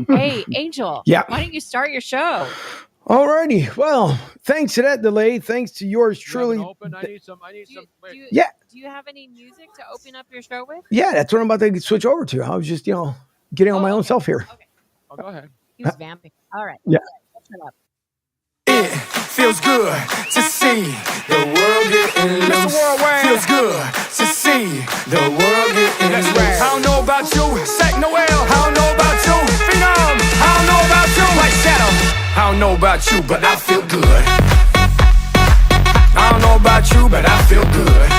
Hey, Angel. Yeah. Why don't you start your show? All righty. Well, thanks to that delay, thanks to yours truly. Open. I need some. Yeah. Do you have any music to open up your show with? Yeah, that's what I'm about to switch over to. I was just, getting on my own self here. Okay. Oh, go ahead. He was vamping. All right. Yeah. Let's turn up. It feels good to see the world getting loose. Feels good to see the world getting loose. I don't know about you, Sack Noel. I don't know about you, Phenom. I don't know about you, White Shadow. I don't know about you, but I feel good. I don't know about you, but I feel good.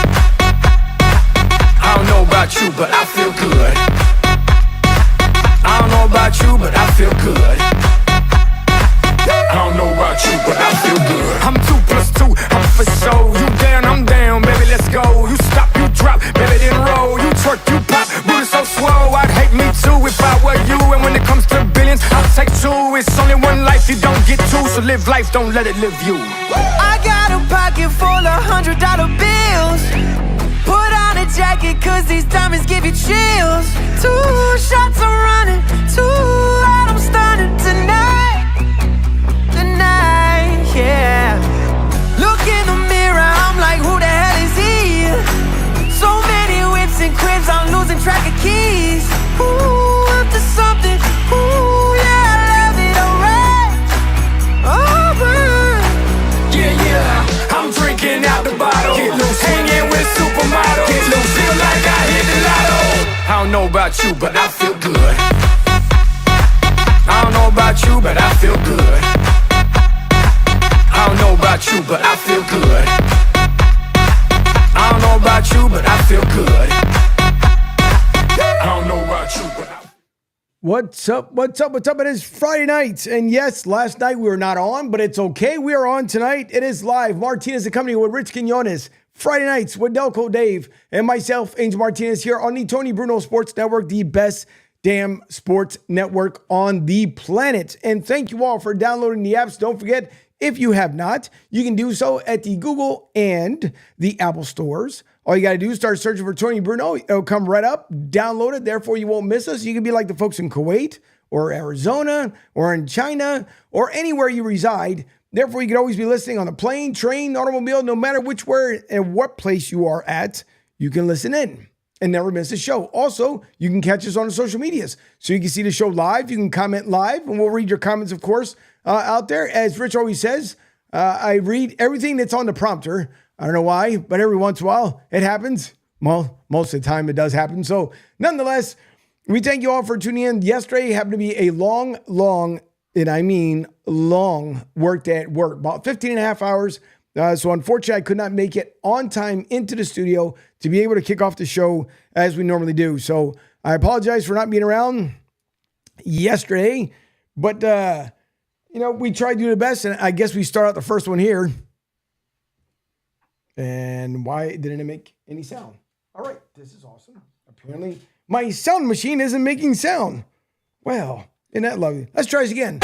I don't know about you, but I feel good. I don't know about you, but I feel good. I don't know about you, but I feel good. I'm 2+2, I'm for show. You down, I'm down, baby, let's go. You stop, you drop, baby, then roll. You twerk, you pop, booty so swole. I'd hate me too if I were you. And when it comes to billions, I'll take two. It's only one life, you don't get two. So live life, don't let it live you. I got a pocket full of $100 bills. Put on a jacket, cause these diamonds give you chills. 2 shots I'm running, 2 out I'm stunning tonight. Yeah. Look in the mirror, I'm like, who the hell is he? So many whips and cribs, I'm losing track of keys. Ooh, up to something. Ooh, yeah, I love it, alright. Yeah, I'm drinking out the bottle. Get loose, hanging with supermodels. Get loose, feel like I hit the lotto. I don't know about you, but I feel good. I don't know about you, but I feel good. I don't know about you, but I feel good. I don't know about you, but I feel good. I don't know about you, but I... What's up? What's up? What's up? It is Friday night. And yes, last night we were not on, but it's okay. We are on tonight. It is live. Martinez Company with Rich Quinones. Friday nights with Delco Dave and myself, Angel Martinez, here on the Tony Bruno Sports Network, the best damn sports network on the planet. And thank you all for downloading the apps. Don't forget, if you have not, you can do so at the Google and the Apple stores. All you got to do is start searching for Tony Bruno. It'll come right up. Download it. Therefore, you won't miss us. You can be like the folks in Kuwait or Arizona or in China or anywhere you reside. Therefore, you can always be listening on the plane, train, automobile, no matter which where and what place you are at, you can listen in and never miss a show. Also, you can catch us on the social medias. So you can see the show live. You can comment live, and we'll read your comments, of course, out there. As Rich always says, I read everything that's on the prompter. I don't know why, but every once in a while it happens. Well, most of the time it does happen. So nonetheless, we thank you all for tuning in. Yesterday happened to be a long work day at work, about 15 and a half hours. So unfortunately, I could not make it on time into the studio to be able to kick off the show as we normally do. So I apologize for not being around yesterday, but we try to do the best, and I guess we start out the first one here. And why didn't it make any sound? All right, this is awesome. Apparently, my sound machine isn't making sound. Well, isn't that lovely? Let's try this again.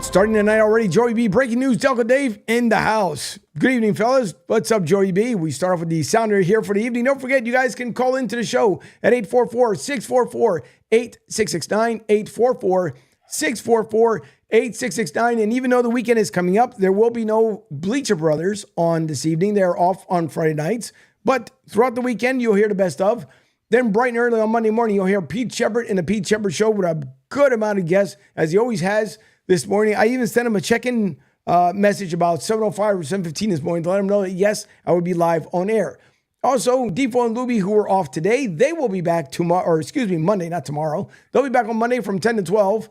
Starting tonight already, Joey B. Breaking news, Delco Dave in the house. Good evening, fellas. What's up, Joey B? We start off with the sounder here for the evening. Don't forget, you guys can call into the show at 844-644-8669, 844-644-8669. And even though the weekend is coming up, there will be no Bleacher Brothers on this evening. They're off on Friday nights. But throughout the weekend, you'll hear the best of. Then bright and early on Monday morning, you'll hear Pete Shepard in the Pete Shepard Show with a good amount of guests, as he always has this morning. I even sent him a check-in message about 7:05 or 7:15 this morning to let him know that, yes, I would be live on air. Also, Defo and Luby, who are off today, they will be back Monday, not tomorrow. They'll be back on Monday from 10 to 12.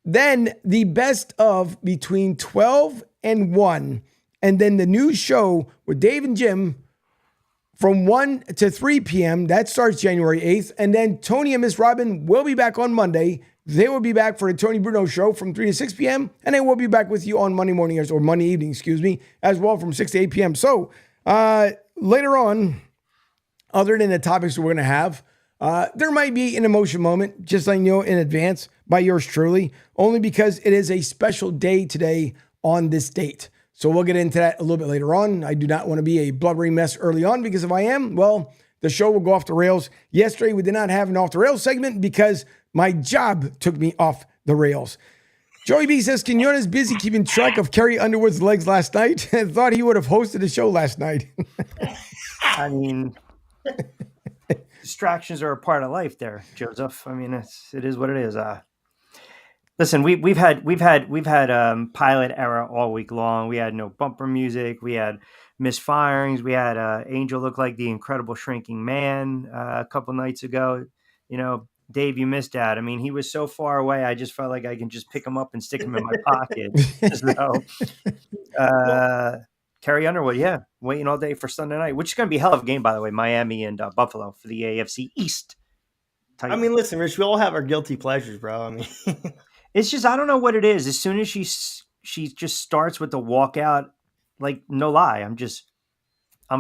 Then the best of between 12 and 1. And then the new show with Dave and Jim from 1 to 3 p.m. That starts January 8th. And then Tony and Miss Robin will be back on Monday. They will be back for the Tony Bruno Show from 3 to 6 p.m. And they will be back with you on Monday morning or Monday evening, as well from 6 to 8 p.m. So later on, other than the topics we're going to have, there might be an emotion moment, just letting you know in advance by yours truly, only because it is a special day today on this date. So we'll get into that a little bit later on. I do not want to be a blubbering mess early on, because if I am, well, the show will go off the rails. Yesterday, we did not have an off the rails segment because my job took me off the rails. Joey B says, Quinones busy keeping track of Carrie Underwood's legs last night and thought he would have hosted the show last night. I mean, distractions are a part of life there, Joseph. I mean, it is what it is. Listen, we've had pilot error all week long. We had no bumper music. We had misfirings. We had Angel look like the Incredible Shrinking Man a couple nights ago. You know, Dave, you missed that. I mean, he was so far away. I just felt like I can just pick him up and stick him in my pocket. So, Carrie Underwood, yeah, waiting all day for Sunday night, which is going to be a hell of a game, by the way. Miami and Buffalo for the AFC East. I mean, listen, Rich, we all have our guilty pleasures, bro. I mean, it's just, I don't know what it is. As soon as she just starts with the walkout, like, no lie, I'm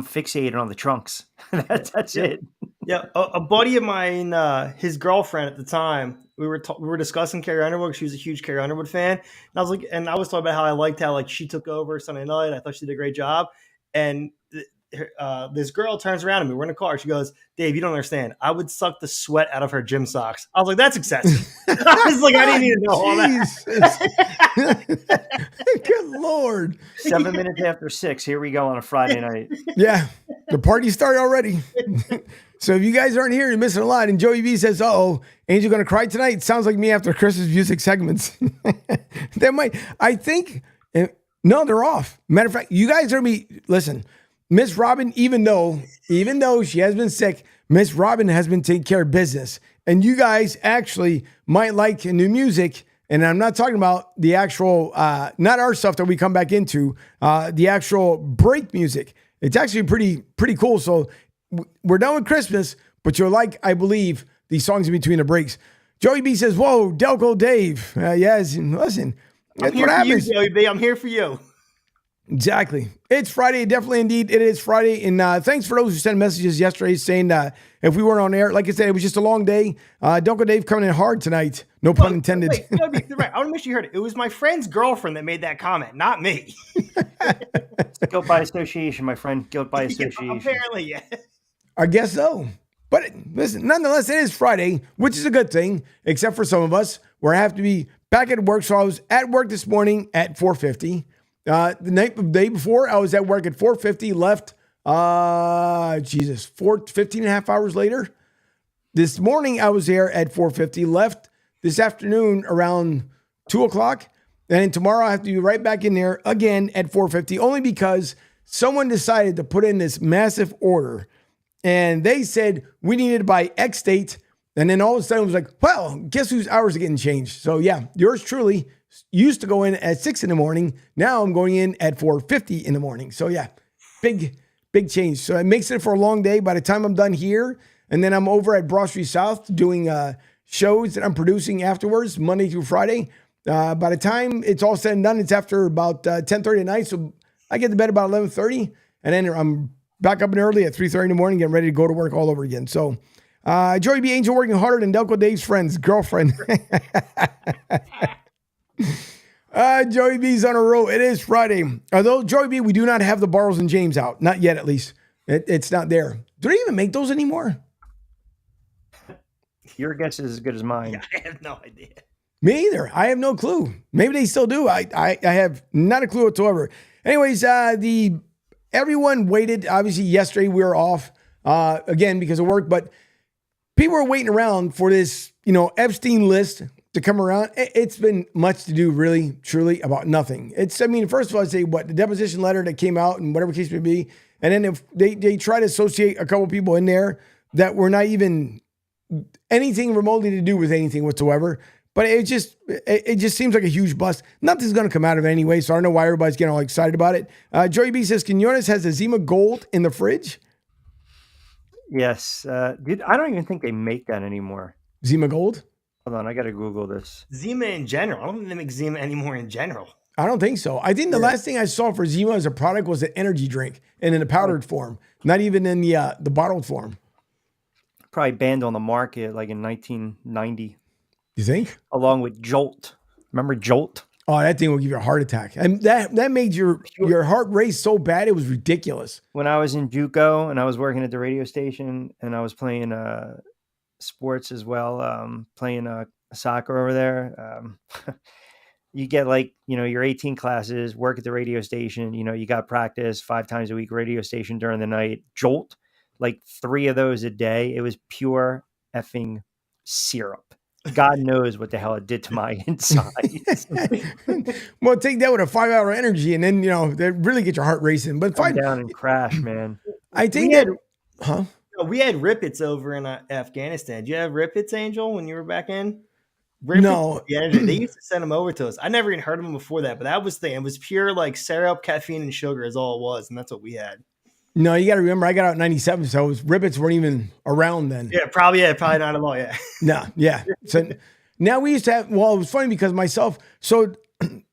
fixated on the trunks. That's it. Yeah, a buddy of mine, his girlfriend at the time, we were discussing Carrie Underwood. She was a huge Carrie Underwood fan, and I was talking about how I liked how like she took over Sunday night. I thought she did a great job, and this girl turns around to me. We're in a car. She goes, "Dave, you don't understand. I would suck the sweat out of her gym socks." I was like, "That's excessive." I was like, "I didn't even know all that." Good Lord. 7 minutes after 6, here we go on a Friday night. Yeah, the party started already. So if you guys aren't here, you're missing a lot. And Joey B says, uh-oh, Angel going to cry tonight? Sounds like me after Christmas music segments. No, they're off. Matter of fact, you guys are listen, Miss Robin, even though she has been sick, Miss Robin has been taking care of business. And you guys actually might like new music. And I'm not talking about the actual, not our stuff that we come back into, the actual break music. It's actually pretty cool. So we're done with Christmas, but you'll like, I believe, these songs in between the breaks. Joey B says, whoa, Delco Dave. Yes, listen. I'm here for you, Joey B. I'm here for you. Exactly. It's Friday. Definitely, indeed, it is Friday. And thanks for those who sent messages yesterday saying if we weren't on air, like I said, it was just a long day. Delco Dave coming in hard tonight. No pun intended. Wait, right. I want to make sure you heard it. It was my friend's girlfriend that made that comment, not me. Guilt by association, my friend. Guilt by association. Apparently, yeah. I guess so. But listen, nonetheless, it is Friday, which is a good thing, except for some of us, where I have to be back at work. So I was at work this morning at 4:50. The day before, I was at work at 4:50, left, 15 and a half hours later. This morning, I was there at 4:50, left this afternoon around 2 o'clock. And then tomorrow, I have to be right back in there again at 4:50, only because someone decided to put in this massive order. And they said we needed to buy X date. And then all of a sudden it was like, well, guess whose hours are getting changed? So yeah, yours truly used to go in at 6 in the morning. Now I'm going in at 4:50 in the morning. So yeah, big change. So it makes it for a long day by the time I'm done here. And then I'm over at Broad Street South doing shows that I'm producing afterwards, Monday through Friday. By the time it's all said and done, it's after about 10:30 at night. So I get to bed about 11:30. And then I'm back up and early at 3:30 in the morning, getting ready to go to work all over again. So, Joey B. Angel working harder than Delco Dave's girlfriend. Joey B's on a roll. It is Friday. Although, Joey B., we do not have the Bartles and James out. Not yet, at least. It's not there. Do they even make those anymore? Your guess is as good as mine. Yeah, I have no idea. Me either. I have no clue. Maybe they still do. I have not a clue whatsoever. Anyways, everyone waited. Obviously, yesterday we were off again because of work, but people were waiting around for this, Epstein list to come around. It's been much to do, really, truly, about nothing. First of all, I'd say the deposition letter that came out and whatever case may be, and then if they try to associate a couple people in there that were not even anything remotely to do with anything whatsoever. But it just seems like a huge bust. Nothing's going to come out of it anyway, so I don't know why everybody's getting all excited about it. Joey B says, Quinones has a Zima Gold in the fridge. Yes. Dude, I don't even think they make that anymore. Zima Gold? Hold on, I got to Google this. Zima in general. I don't think they make Zima anymore in general. I don't think so. I think the last thing I saw for Zima as a product was an energy drink and in a powdered form, not even in the bottled form. Probably banned on the market like in 1990. You think? Along with Jolt. Remember Jolt? Oh, that thing will give you a heart attack. And that made your heart race so bad, it was ridiculous. When I was in JUCO and I was working at the radio station and I was playing sports as well, playing soccer over there, you get like, your 18 classes, work at the radio station, you got practice 5 times a week, radio station during the night, jolt, like 3 of those a day. It was pure effing syrup. God knows what the hell it did to my insides. Well, take that with a 5-hour energy and then, that really get your heart racing. But Come down and crash, man. I think we had Rippets over in Afghanistan. Did you have Rippets, Angel, when you were back in? No. They used to send them over to us. I never even heard of them before that, but that was the thing. It was pure like syrup, caffeine, and sugar is all it was, and that's what we had. No, you got to remember, I got out in 97, so Ribbits weren't even around then. Yeah, probably not at all, yeah. No, yeah. So now we used to have, well, it was funny because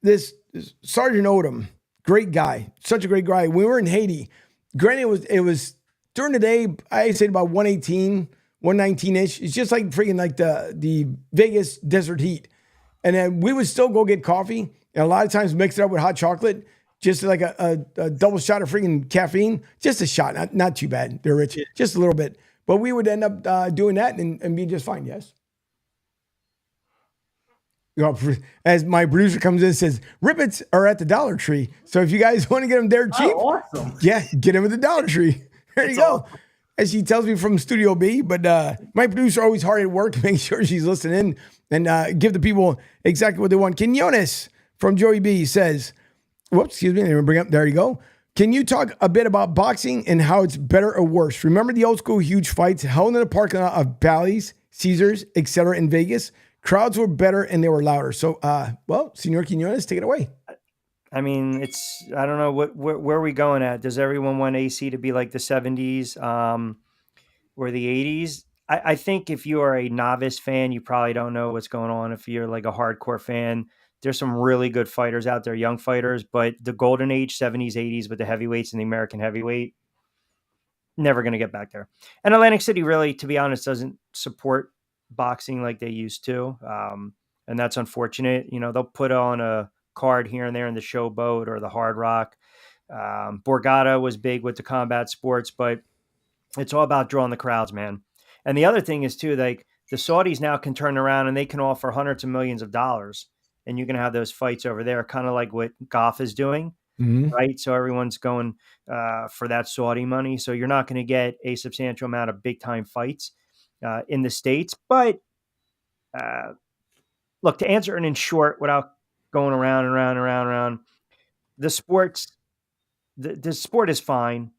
this Sergeant Odom, great guy, such a great guy. We were in Haiti. Granted, it was during the day, I said about 118, 119-ish. It's just like freaking like the Vegas desert heat. And then we would still go get coffee, and a lot of times mix it up with hot chocolate. Just like a double shot of freaking caffeine, just a shot, not too bad. They're rich, just a little bit. But we would end up doing that and be just fine. Yes. As my producer comes in and says, Rippets are at the Dollar Tree. So if you guys want to get them there cheap, awesome. Yeah, get them at the Dollar Tree. There you go. Awesome. As she tells me from Studio B, but my producer always hard at work to make sure she's listening and give the people exactly what they want. Quinones from Joey B says, whoops, excuse me. Let me bring up. There you go. Can you talk a bit about boxing and how it's better or worse? Remember the old school huge fights held in the parking lot of Bally's, Caesars, etc. in Vegas? Crowds were better and they were louder. So, Senor Quinones, take it away. I mean, I don't know where are we going at? Does everyone want AC to be like the 70s or the 80s? I think if you are a novice fan, you probably don't know what's going on. If you're like a hardcore fan, there's some really good fighters out there, young fighters, but the golden age, 70s, 80s with the heavyweights and the American heavyweight, never going to get back there. And Atlantic City really, to be honest, doesn't support boxing like they used to. And that's unfortunate. They'll put on a card here and there in the Showboat or the Hard Rock. Borgata was big with the combat sports, but it's all about drawing the crowds, man. And the other thing is too, like the Saudis now can turn around and they can offer hundreds of millions of dollars. And you can have those fights over there, kind of like what golf is doing, right? So everyone's going for that Saudi money. So you're not going to get a substantial amount of big-time fights in the States. But look, to answer it in short without going around and around and around and around, the sport is fine.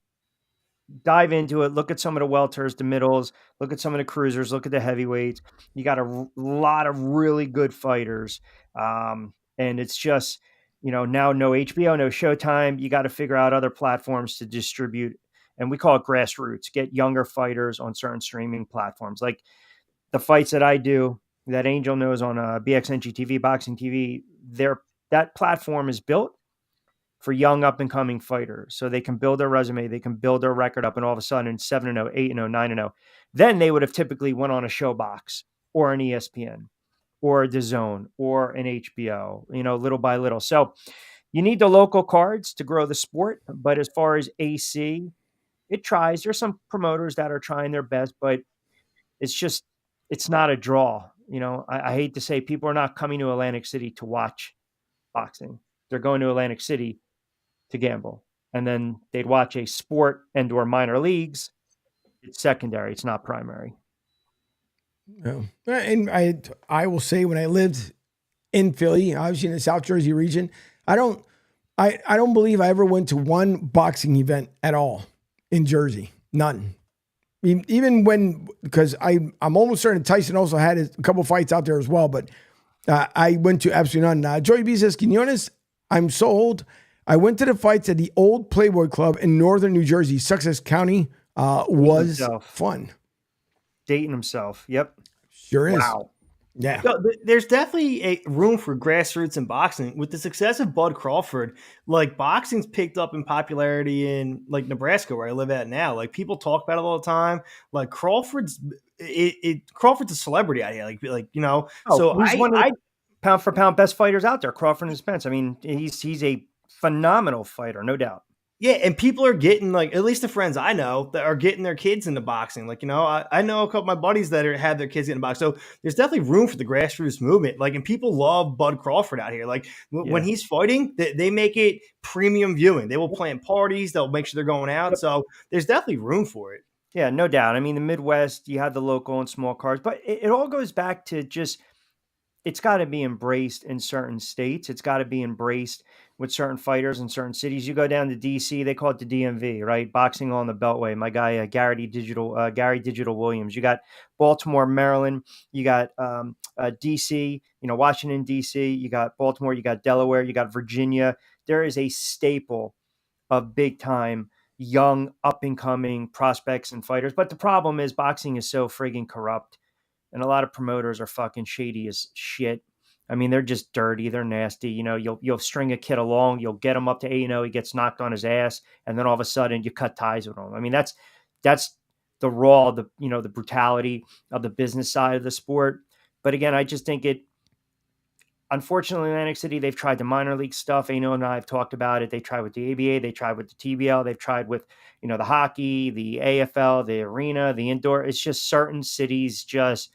Dive into it. Look at some of the welters, the middles. Look at some of the cruisers. Look at the heavyweights. You got a lot of really good fighters. And it's just, now no HBO, no Showtime. You got to figure out other platforms to distribute. And we call it grassroots. Get younger fighters on certain streaming platforms. Like the fights that I do, that Angel knows on BXNG TV, Boxing TV, that platform is built for young up-and-coming fighters. So they can build their resume, they can build their record up, and all of a sudden 7-0, 8-0, 9-0. Then they would have typically went on a Showbox or an ESPN or the Zone or an HBO, little by little. So you need the local cards to grow the sport. But as far as AC, it tries. There's some promoters that are trying their best, but it's not a draw. I hate to say people are not coming to Atlantic City to watch boxing. They're going to Atlantic City to gamble. And then they'd watch a sport and or minor leagues. It's secondary. It's not primary. No. And I will say when I lived in Philly, obviously in the South Jersey region, I don't believe I ever went to one boxing event at all in Jersey. None. Even when, because I'm almost certain Tyson also had a couple fights out there as well, but I went to absolutely none. Joey B says, Quinones, I'm so old. I went to the fights at the old Playboy Club in northern New Jersey. Sussex County was fun. Dating himself. Yep. Sure is. Wow. Yeah. So there's definitely a room for grassroots in boxing. With the success of Bud Crawford, like boxing's picked up in popularity in like Nebraska, where I live at now. Like people talk about it all the time. Like Crawford's a celebrity out here. Like So pound for pound best fighters out there, Crawford and Spence. I mean, he's a phenomenal fighter, no doubt. Yeah, and people are getting, like, at least the friends I know that are getting their kids into boxing. Like, I know a couple of my buddies that have their kids getting boxing. So there's definitely room for the grassroots movement. Like, and people love Bud Crawford out here. Like, when he's fighting, they make it premium viewing. They will plan parties. They'll make sure they're going out. So there's definitely room for it. Yeah, no doubt. I mean, the Midwest, you have the local and small cards, but it all goes back to just, it's got to be embraced in certain states. It's got to be embraced with certain fighters in certain cities. You go down to DC, they call it the DMV, right? Boxing on the Beltway. My guy, Gary Digital Williams. You got Baltimore, Maryland. You got DC, Washington, DC. You got Baltimore. You got Delaware. You got Virginia. There is a staple of big time, young, up and coming prospects and fighters. But the problem is boxing is so friggin' corrupt. And a lot of promoters are fucking shady as shit. I mean, they're just dirty. They're nasty. You'll string a kid along. You'll get him up to 8-0. He gets knocked on his ass. And then all of a sudden you cut ties with him. I mean, that's the raw, the brutality of the business side of the sport. But again, I just think unfortunately, in Atlantic City, they've tried the minor league stuff. Ano and I have talked about it. They tried with the ABA. They tried with the TBL. They've tried with, the hockey, the AFL, the arena, the indoor. It's just certain cities just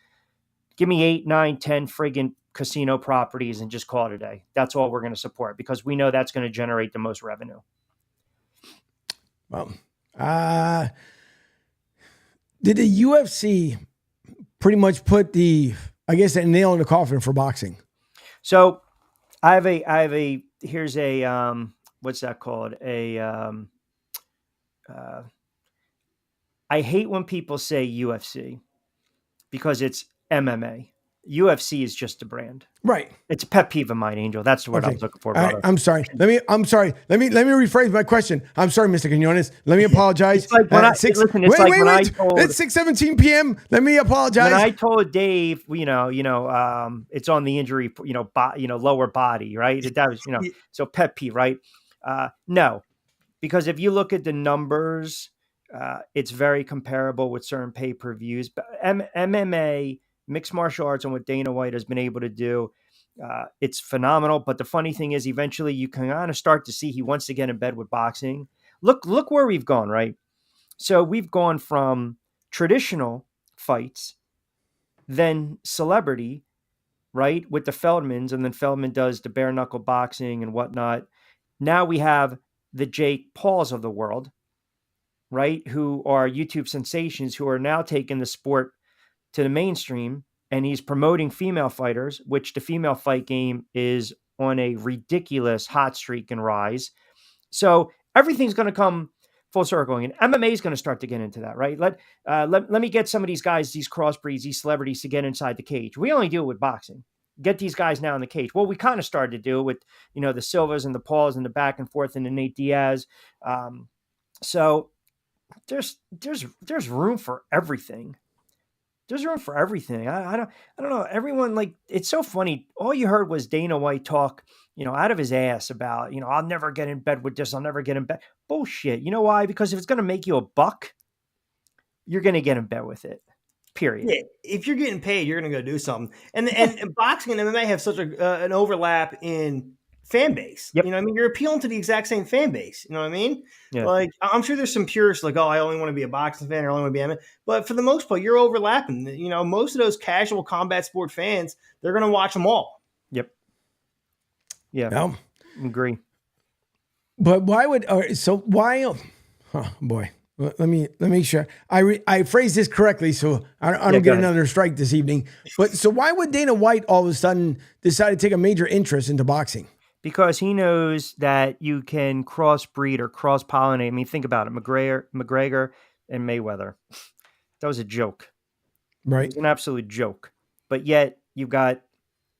give me 8, 9, 10 friggin' casino properties and just call it a day. That's all we're going to support because we know that's going to generate the most revenue. Well, did the UFC pretty much put a nail in the coffin for boxing? So I have a here's a what's that called? I hate when people say UFC because it's MMA. UFC is just a brand. Right. It's a pet peeve of mine, Angel. That's the word I was looking for, brother. I'm sorry. Let me rephrase my question. I'm sorry, Mr. Quinones. Let me apologize. It's like when I told, it's 6:17 p.m. Let me apologize. When I told Dave, it's on the injury, lower body, right? That was, so pet peeve, right? No, because if you look at the numbers, it's very comparable with certain pay-per-views. But MMA, mixed martial arts, and what Dana White has been able to do, it's phenomenal. But the funny thing is, eventually you can kind of start to see he wants to get in bed with boxing. Look where we've gone, right? So we've gone from traditional fights, then celebrity, right, with the Feldmans, and then Feldman does the bare knuckle boxing and whatnot. Now we have the Jake Pauls of the world, right, who are YouTube sensations who are now taking the sport to the mainstream, and he's promoting female fighters, which the female fight game is on a ridiculous hot streak and rise. So everything's going to come full circle, and MMA is going to start to get into that, right? Let me get some of these guys, these crossbreeds, these celebrities to get inside the cage. We only do it with boxing. Get these guys now in the cage. Well, we kind of started to do it with, the Silvas and the Pauls and the back and forth and the Nate Diaz. So there's room for everything. There's room for everything. I don't know. Everyone, like, it's so funny. All you heard was Dana White talk, out of his ass about, I'll never get in bed with this. I'll never get in bed. Bullshit. You know why? Because if it's going to make you a buck, you're going to get in bed with it. Period. Yeah, if you're getting paid, you're going to go do something. And boxing and MMA have such an overlap in fan base. Yep. You're appealing to the exact same fan base. You know what I mean? Yeah. Like, I'm sure there's some purists like, oh, I only want to be a boxing fan or I only want to be MMA. But for the most part, you're overlapping. Most of those casual combat sport fans, they're going to watch them all. Yep. Yeah. No. Agree. But why would? Oh boy. Let me make sure I phrase this correctly so I don't get another strike this evening. But so why would Dana White all of a sudden decide to take a major interest into boxing? Because he knows that you can crossbreed or cross-pollinate. I mean, think about it. McGregor and Mayweather. That was a joke. Right. It was an absolute joke. But yet you've got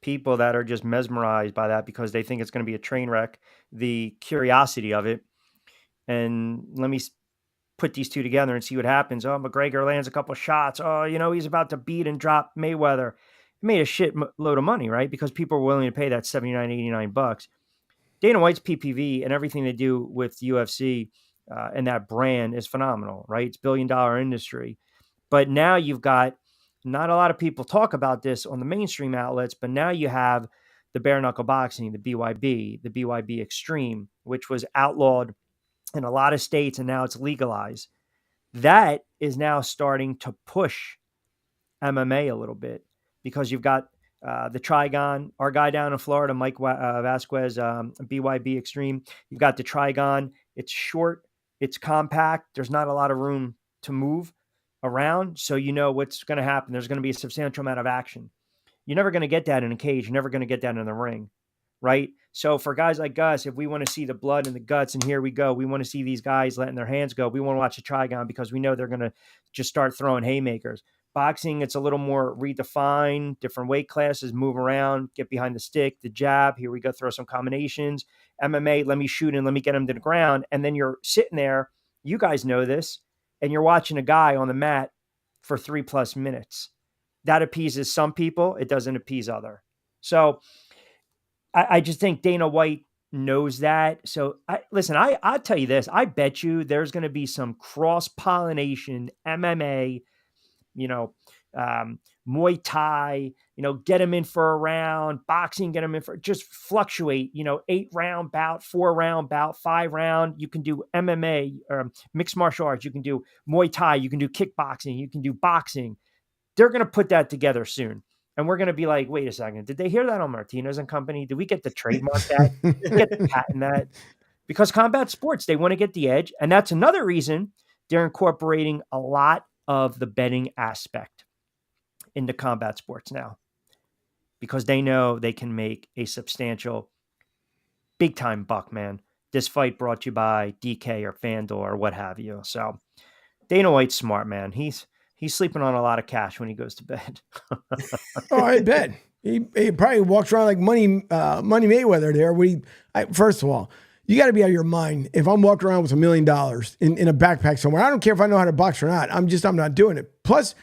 people that are just mesmerized by that because they think it's going to be a train wreck, the curiosity of it. And let me put these two together and see what happens. Oh, McGregor lands a couple shots. Oh, he's about to beat and drop Mayweather. It made a shit load of money, right? Because people are willing to pay that $79, $89. Dana White's PPV and everything they do with UFC and that brand is phenomenal, right? It's $1 billion industry. But now you've got, not a lot of people talk about this on the mainstream outlets, but now you have the bare knuckle boxing, the BYB Extreme, which was outlawed in a lot of states and now it's legalized. That is now starting to push MMA a little bit because you've got the Trigon, our guy down in Florida, Mike Vasquez, BYB Extreme. You've got the Trigon. It's short, it's compact. There's not a lot of room to move around. So you know what's going to happen. There's going to be a substantial amount of action. You're never going to get that in a cage. You're never going to get that in the ring, right? So for guys like us, if we want to see the blood and the guts, and here we go, we want to see these guys letting their hands go. We want to watch the Trigon because we know they're going to just start throwing haymakers. Boxing, it's a little more redefined, different weight classes, move around, get behind the stick, the jab. Here we go, throw some combinations. MMA, let me shoot and let me get him to the ground. And then you're sitting there, you guys know this, and you're watching a guy on the mat for 3+ minutes. That appeases some people. It doesn't appease other. So I just think Dana White knows that. So I'll tell you this. I bet you there's going to be some cross-pollination MMA, Muay Thai, get him in for a round, boxing, get him in for, just fluctuate, 8-round bout, 4-round bout, 5-round. You can do MMA, mixed martial arts. You can do Muay Thai. You can do kickboxing. You can do boxing. They're going to put that together soon. And we're going to be like, wait a second. Did they hear that on Martinez and Company? Did we get the trademark that? Did we get the patent that? Because combat sports, they want to get the edge. And that's another reason they're incorporating a lot of the betting aspect into combat sports now. Because they know they can make a substantial, big-time buck, man. This fight brought to you by DK or FanDuel or what have you. So Dana White's smart, man. He's sleeping on a lot of cash when he goes to bed. Oh, I bet. He probably walks around like Money Mayweather there. First of all, you got to be out of your mind. If I'm walking around with $1 million in a backpack somewhere, I don't care if I know how to box or not. I'm not doing it. Plus,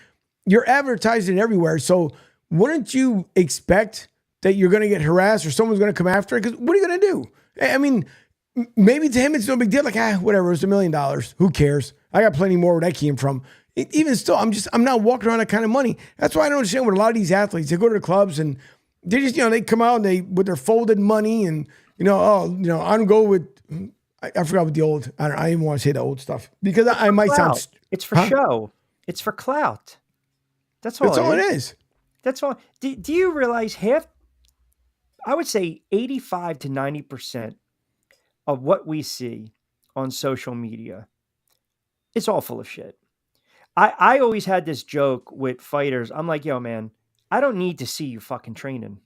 you're advertising everywhere. So wouldn't you expect that you're going to get harassed or someone's going to come after it? Because what are you going to do? I mean, maybe to him it's no big deal. Like, whatever, it's $1 million. Who cares? I got plenty more where that came from. Even still, I'm not walking around that kind of money. That's why I don't understand what a lot of these athletes, they go to the clubs and they just, they come out and they, with their folded money and, I'm go with, I forgot what the old, I didn't even want to say the old stuff because I might sound. It's for show. It's for clout. That's all it is. That's all. Do you realize I would say 85 to 90% of what we see on social media is all full of shit. I always had this joke with fighters. I'm like, yo, man, I don't need to see you fucking training.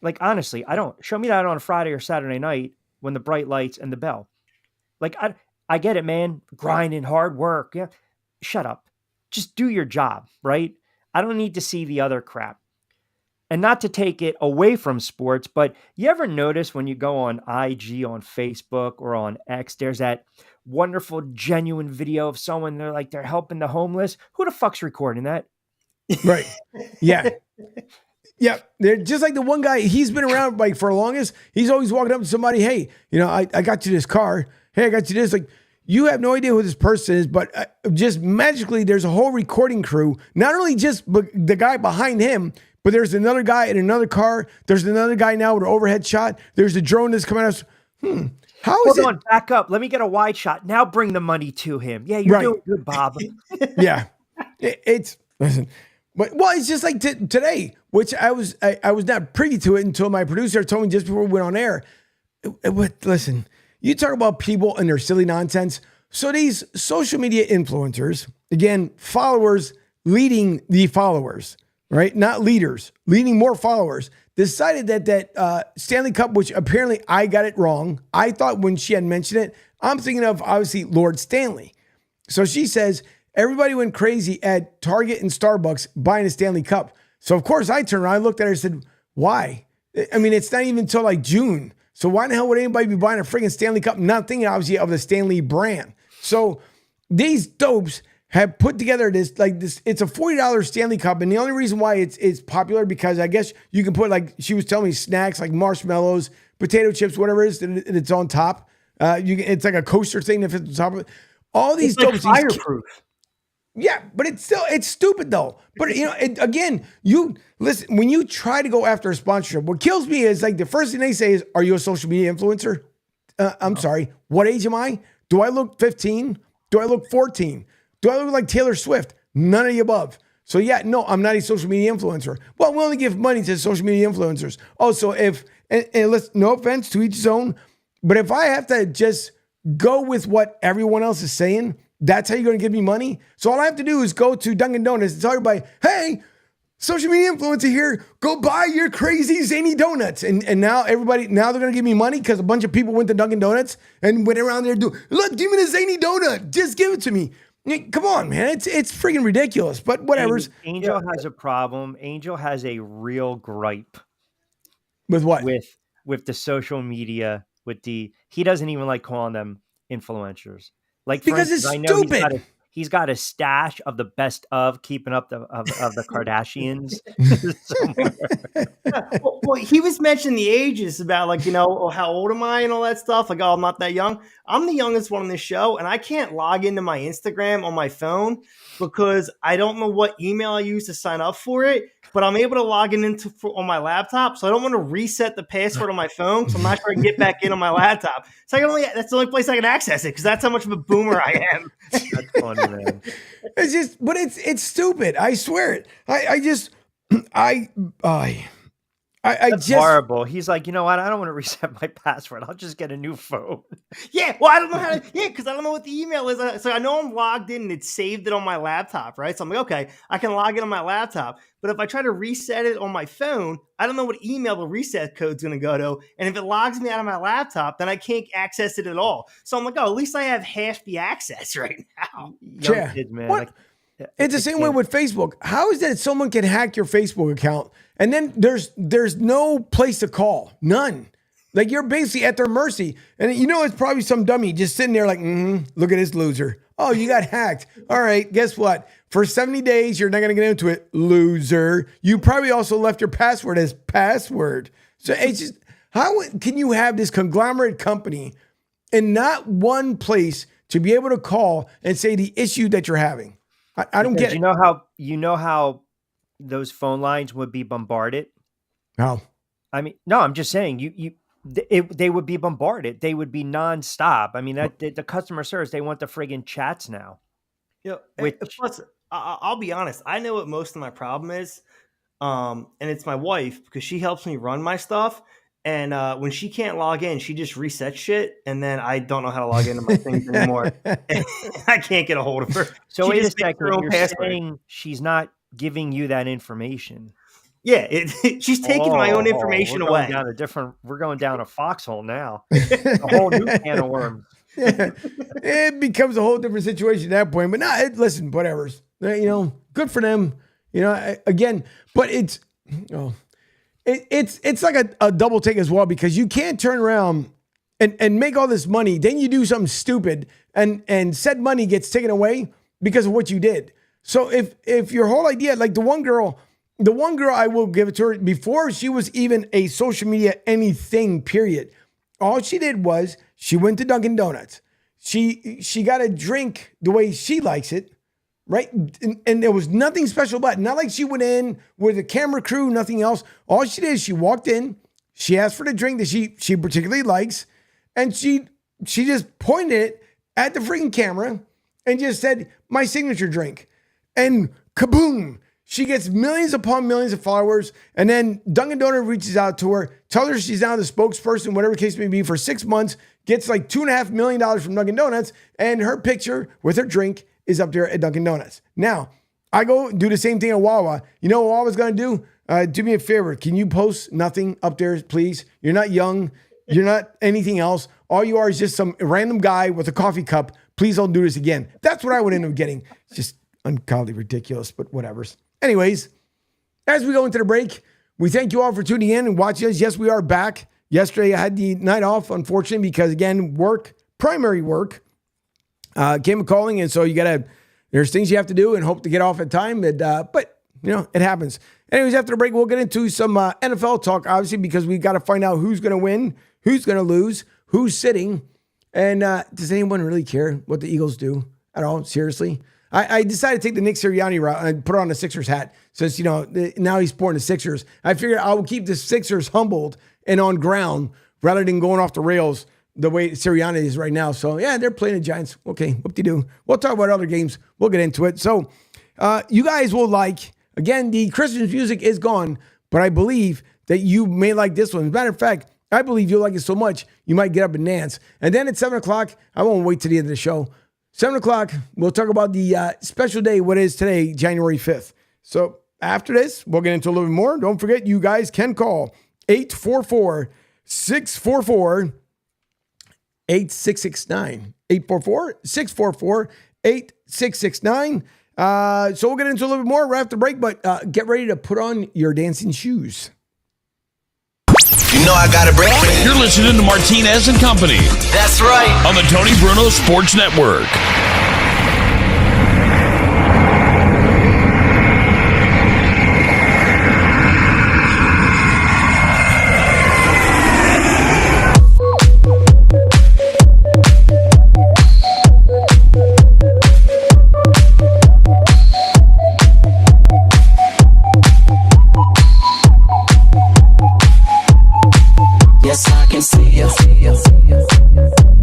Like, honestly, I don't. Show me that on a Friday or Saturday night when the bright lights and the bell. Like, I get it, man. Grinding, hard work. Yeah. Shut up. Just do your job, right? I don't need to see the other crap. And not to take it away from sports, but you ever notice when you go on IG, on Facebook, or on X, there's that wonderful, genuine video of someone, they're helping the homeless. Who the fuck's recording that? Right. Yeah. Yeah. They're just like the one guy, he's been around like for the longest. He's always walking up to somebody, hey, I got you this car. Hey, I got you this. Like, you have no idea who this person is, but just magically there's a whole recording crew. Not only just the guy behind him, but there's another guy in another car. There's another guy now with an overhead shot. There's a drone that's coming out. How is it? Hold on, back up. Let me get a wide shot. Now bring the money to him. Yeah, you're doing good, Bob. Yeah. Listen. But, it's just like today, which I was not privy to it until my producer told me just before we went on air. Listen, you talk about people and their silly nonsense. So these social media influencers, again, followers leading the followers, right? Not leaders, leading more followers, decided that Stanley Cup, which apparently I got it wrong. I thought when she had mentioned it, I'm thinking of obviously Lord Stanley. So she says, everybody went crazy at Target and Starbucks buying a Stanley Cup. So of course I turned around, I looked at her and said, why? I mean, it's not even until like June. So why the hell would anybody be buying a friggin' Stanley Cup? Not thinking obviously of the Stanley brand. So these dopes have put together this, it's a $40 Stanley Cup. And the only reason why it's popular because I guess you can put, like she was telling me, snacks like marshmallows, potato chips, whatever it is, and it's on top. It's like a coaster thing that fits on top of it. All these dopes. Like fireproof. Yeah, but it's stupid though. But again, you listen, when you try to go after a sponsorship, what kills me is like the first thing they say is, "Are you a social media influencer?" I'm sorry. What age am I? Do I look 15? Do I look 14? Do I look like Taylor Swift? None of the above. So yeah, no, I'm not a social media influencer. Well, we only give money to social media influencers. Oh, so and let's, no offense, to each his own, but if I have to just go with what everyone else is saying, that's how you're going to give me money. So all I have to do is go to Dunkin' Donuts and tell everybody, hey, social media influencer here, go buy your crazy zany donuts. And now they're going to give me money because a bunch of people went to Dunkin' Donuts and went around there look, give me the zany donut. Just give it to me. Come on, man. It's freaking ridiculous, but whatever. Angel has a problem. Angel has a real gripe. With what? With the social media, he doesn't even like calling them influencers. Like, because it's stupid. He's got a stash of the best of keeping up of the Kardashians. Well, he was mentioning the ages about how old am I and all that stuff. Like, oh, I'm not that young. I'm the youngest one on this show, and I can't log into my Instagram on my phone because I don't know what email I use to sign up for it. But I'm able to log in on my laptop, so I don't want to reset the password on my phone. So I'm not sure I can get back in on my laptop. So that's the only place I can access it because that's how much of a boomer I am. That's funny, man. It's stupid. I swear it. That's horrible. He's like, you know what? I don't want to reset my password. I'll just get a new phone. Yeah. Well, I don't know how to. Yeah, because I don't know what the email is. So I know I'm logged in and it's saved it on my laptop, right? So I'm like, okay, I can log in on my laptop. But if I try to reset it on my phone, I don't know what email the reset code's going to go to. And if it logs me out of my laptop, then I can't access it at all. So I'm like, oh, at least I have half the access right now. Yeah. Kids, man. What? It's the same way with Facebook. How is it someone can hack your Facebook account and then there's no place to call? None. Like, you're basically at their mercy. And it's probably some dummy just sitting there like, look at this loser. Oh, you got hacked. All right, guess what? For 70 days, you're not going to get into it, loser. You probably also left your password as password. So it's just, how can you have this conglomerate company in not one place to be able to call and say the issue that you're having? I don't get it. You know how those phone lines would be bombarded? How? I mean, no, I'm just saying they would be bombarded. They would be nonstop. I mean, the customer service, they want the friggin' chats now. Plus, I'll be honest. I know what most of my problem is. And it's my wife because she helps me run my stuff. And when she can't log in, she just resets shit. And then I don't know how to log into my things anymore. I can't get a hold of her. So wait a second. You're saying she's not giving you that information? Yeah, she's taking my own information away. We're going down a foxhole now. A whole new can of worms. Yeah, it becomes a whole different situation at that point. But listen, whatever. Good for them. Again, but it's like a double take as well, because you can't turn around and make all this money. Then you do something stupid and said money gets taken away because of what you did. So if your whole idea, like the one girl, I will give it to her, before she was even a social media anything, period. All she did was she went to Dunkin' Donuts. She got a drink the way she likes it, right? And there was nothing special about it. Not like she went in with a camera crew, nothing else. All she did is she walked in, she asked for the drink that she particularly likes, and she just pointed it at the freaking camera and just said, my signature drink. And kaboom! She gets millions upon millions of followers, and then Dunkin' Donuts reaches out to her, tells her she's now the spokesperson, whatever the case may be, for 6 months, gets like $2.5 million from Dunkin' Donuts, and her picture with her drink is up there at Dunkin' Donuts. Now, I go do the same thing at Wawa. You know what Wawa's going to do? Do me a favor. Can you post nothing up there, please? You're not young. You're not anything else. All you are is just some random guy with a coffee cup. Please don't do this again. That's what I would end up getting. It's just ungodly ridiculous, but whatever's. Anyways, as we go into the break, we thank you all for tuning in and watching us. Yes, we are back. Yesterday, I had the night off, unfortunately, because, again, primary work, came a calling, and so there's things you have to do and hope to get off at time, but, it happens. Anyways, after the break, we'll get into some NFL talk, obviously, because we got to find out who's going to win, who's going to lose, who's sitting, and does anyone really care what the Eagles do at all? Seriously? I decided to take the Nick Sirianni route and put on the Sixers hat since, now he's sporting the Sixers. I figured I will keep the Sixers humbled and on ground rather than going off the rails the way Sirianni is right now. So, yeah, they're playing the Giants. Okay, whoop-de-doo. We'll talk about other games. We'll get into it. So, you guys will like, again, the Christmas music is gone, but I believe that you may like this one. As a matter of fact, I believe you'll like it so much, you might get up and dance. And then at 7 o'clock, I won't wait till the end of the show. 7 o'clock, we'll talk about the special day, what is today, January 5th. So after this, we'll get into a little bit more. Don't forget, you guys can call 844-644-8669. 844-644-8669. So we'll get into a little bit more right after the break, but get ready to put on your dancing shoes. You know I got a break. You're listening to Martinez and Company That's right. on the Tony Bruno Sports Network. Yes, I can see you.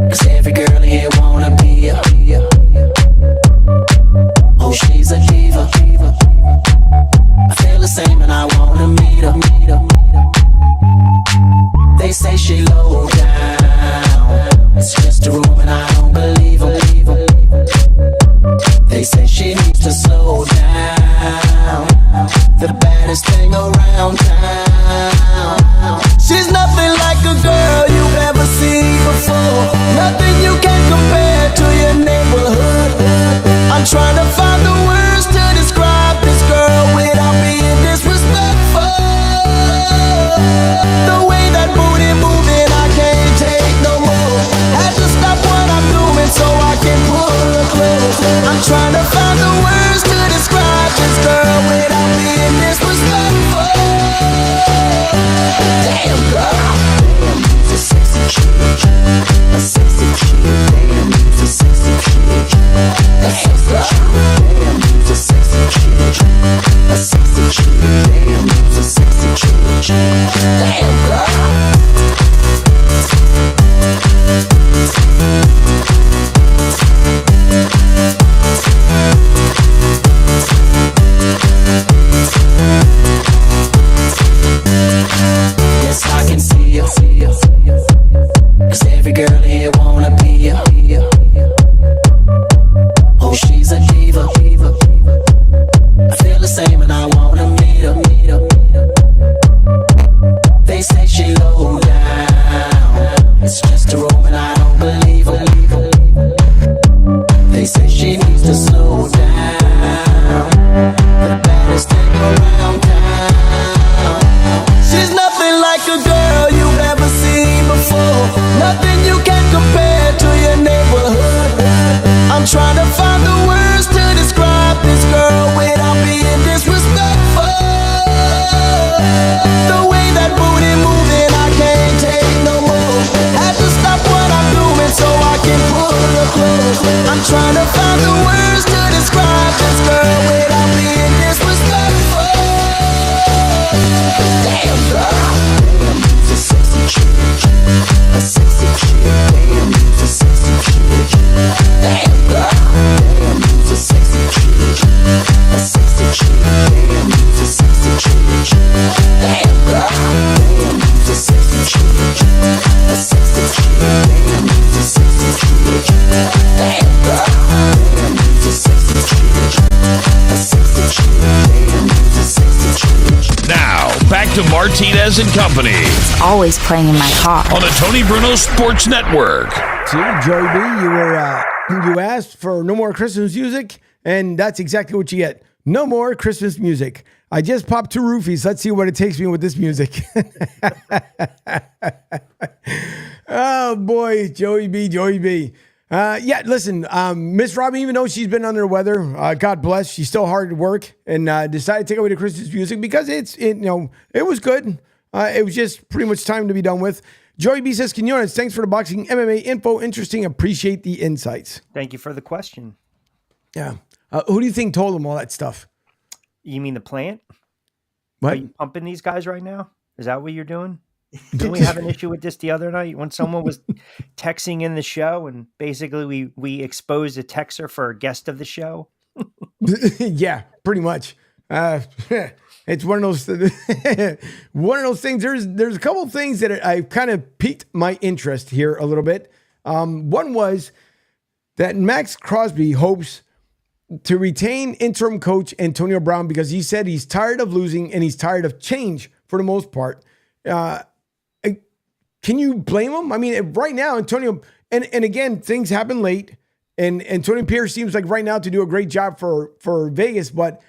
'Cause every girl here wanna be you. Oh, she's a diva. I feel the same and I wanna meet her. They say she low down. It's just a rumor and I don't believe her. They say she needs to slow down. The baddest thing around town. She's nothing like a girl you've ever seen before. Nothing you can compare to your neighborhood. I'm trying to find the words to describe this girl without being disrespectful. The way that booty moving, I can't take no more. Had to stop what I'm doing so I can pull her close. I'm trying to find the words to describe this girl without being disrespectful. Damn girl, damn, you's a sexy chick, a sexy chick. Damn, you's a sexy chick, a sexy chick. Damn, you's a sexy chick, a sexy chick. Damn, you's a sexy chick. Damn girl. Yes, I can see you. 'Cause every girl here wanna be you. Oh, she's a diva. I feel the same and I wanna meet her. They say she low down. It's just a rumor and I don't believe her. They say she needs to slow down. The baddest thing around town. She's nothing like a girl you've ever seen before. Nothing you can compare to your neighborhood. I'm trying to find the words to describe this girl without being disrespectful. The way that booty moving, I can't take no more. Had to stop what I'm doing so I can pull her close. I'm trying to find the words to describe this girl without being disrespectful. Damn girl, damn, you's a sexy chick, a sexy chick. Damn, you's a sexy chick. Damn girl, damn, you's a sexy chick, a sexy chick. Damn, you's a sexy chick. Damn girl, damn, you's a sexy chick, a sexy chick. Damn, you's a sexy chick. Damn girl, damn, you's a sexy chick, a sexy chick. Damn, you's a sexy chick. Now, back to Martinez and Company Always playing in my car. on the Tony Bruno Sports Network. See, Joey B, you asked for no more Christmas music, and that's exactly what you get. No more Christmas music. I just popped 2 roofies. Let's see what it takes me with this music. Oh, boy, Joey B. Yeah, listen, Miss Robin, even though she's been under the weather, God bless, she's still hard at work and decided to take away the Christmas music because it was good. It was just pretty much time to be done with. Joey B says, Quinones, thanks for the boxing MMA info. Interesting. Appreciate the insights. Thank you for the question. Yeah. Who do you think told him all that stuff? You mean the plant? What? Are you pumping these guys right now? Is that what you're doing? Didn't we have an issue with this the other night when someone was texting in the show and basically we exposed a texter for a guest of the show? Yeah, pretty much. It's one of those things. There's a couple of things that I kind of piqued my interest here a little bit. One was that Max Crosby hopes to retain interim coach Antonio Brown because he said he's tired of losing and he's tired of change for the most part. Can you blame him? I mean, right now, Antonio, and again, things happen late, and Antonio Pierce seems like right now to do a great job for Vegas. But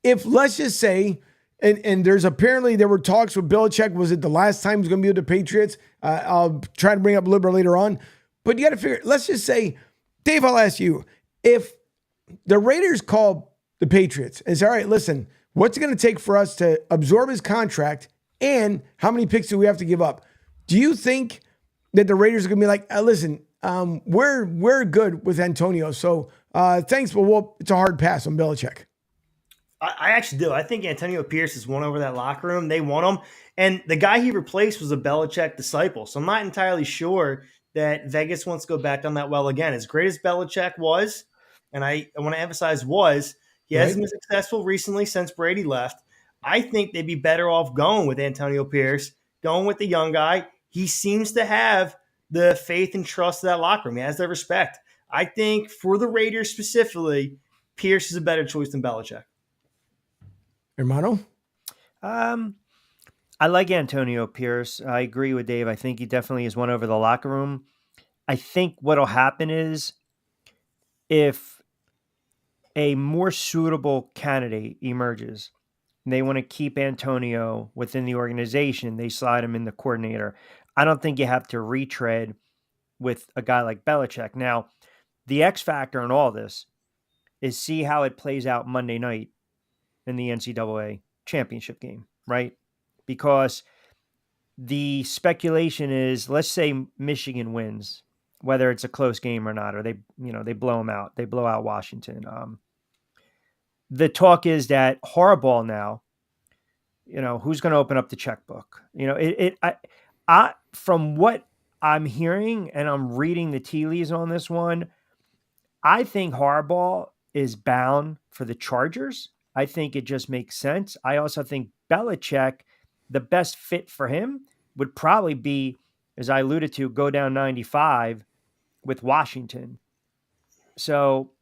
if, let's just say, and there were talks with Belichick, was it the last time he was going to be with the Patriots? I'll try to bring up a little bit later on. But you got to figure, let's just say, Dave, I'll ask you, if the Raiders call the Patriots and say, all right, listen, what's it going to take for us to absorb his contract and how many picks do we have to give up? Do you think that the Raiders are going to be like, listen, we're good with Antonio, so thanks, but it's a hard pass on Belichick? I actually do. I think Antonio Pierce has won over that locker room. They want him. And the guy he replaced was a Belichick disciple. So I'm not entirely sure that Vegas wants to go back down that well again. As great as Belichick was, and I want to emphasize was, he hasn't been successful recently since Brady left. I think they'd be better off going with Antonio Pierce, going with the young guy. He seems to have the faith and trust of that locker room. He has their respect. I think for the Raiders specifically, Pierce is a better choice than Belichick. Hermano? I like Antonio Pierce. I agree with Dave. I think he definitely has won over the locker room. I think what'll happen is if a more suitable candidate emerges, and they want to keep Antonio within the organization, they slide him in the coordinator. I don't think you have to retread with a guy like Belichick. Now, the X factor in all this is see how it plays out Monday night in the NCAA championship game, right? Because the speculation is, let's say Michigan wins, whether it's a close game or not, or they blow them out. They blow out Washington. The talk is that Harbaugh now, who's going to open up the checkbook? I from what I'm hearing and I'm reading the tea leaves on this one, I think Harbaugh is bound for the Chargers. I think it just makes sense. I also think Belichick, the best fit for him would probably be, as I alluded to, go down 95 with Washington. So,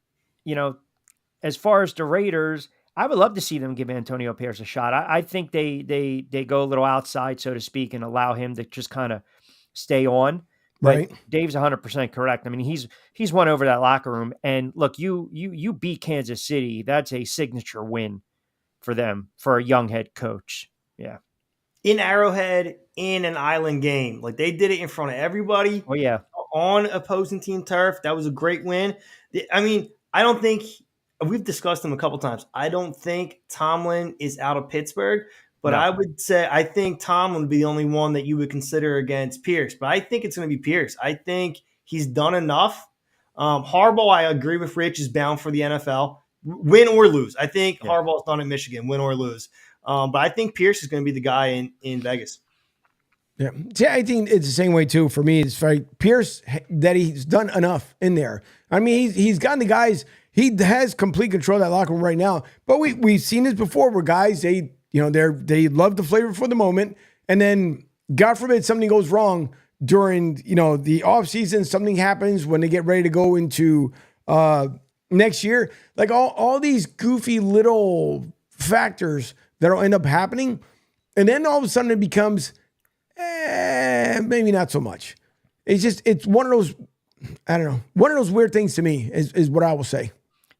as far as the Raiders, I would love to see them give Antonio Pierce a shot. I think they go a little outside, so to speak, and allow him to just kind of stay on. But Right. Dave's 100% correct. I mean, he's won over that locker room. And look, you beat Kansas City. That's a signature win for them, for a young head coach. Yeah. In Arrowhead, in an island game. Like, they did it in front of everybody. Oh, yeah. On opposing team turf. That was a great win. I mean, I don't think we've discussed them a couple times. I don't think Tomlin is out of Pittsburgh, but No. I would say I think Tomlin would be the only one that you would consider against Pierce. But I think it's going to be Pierce. I think he's done enough. Harbaugh, I agree with Rich, is bound for the NFL, win or lose. I think Harbaugh's done in Michigan, win or lose. But I think Pierce is going to be the guy in Vegas. Yeah. See, I think it's the same way too for me. It's like Pierce, that he's done enough in there. I mean, he's gotten the guys. He has complete control of that locker room right now. But we've seen this before, where guys they love the flavor for the moment, and then God forbid something goes wrong during the off season. Something happens when they get ready to go into next year. Like all these goofy little factors that'll end up happening, and then all of a sudden it becomes. Maybe not so much. It's one of those, I don't know, one of those weird things to me is what I will say.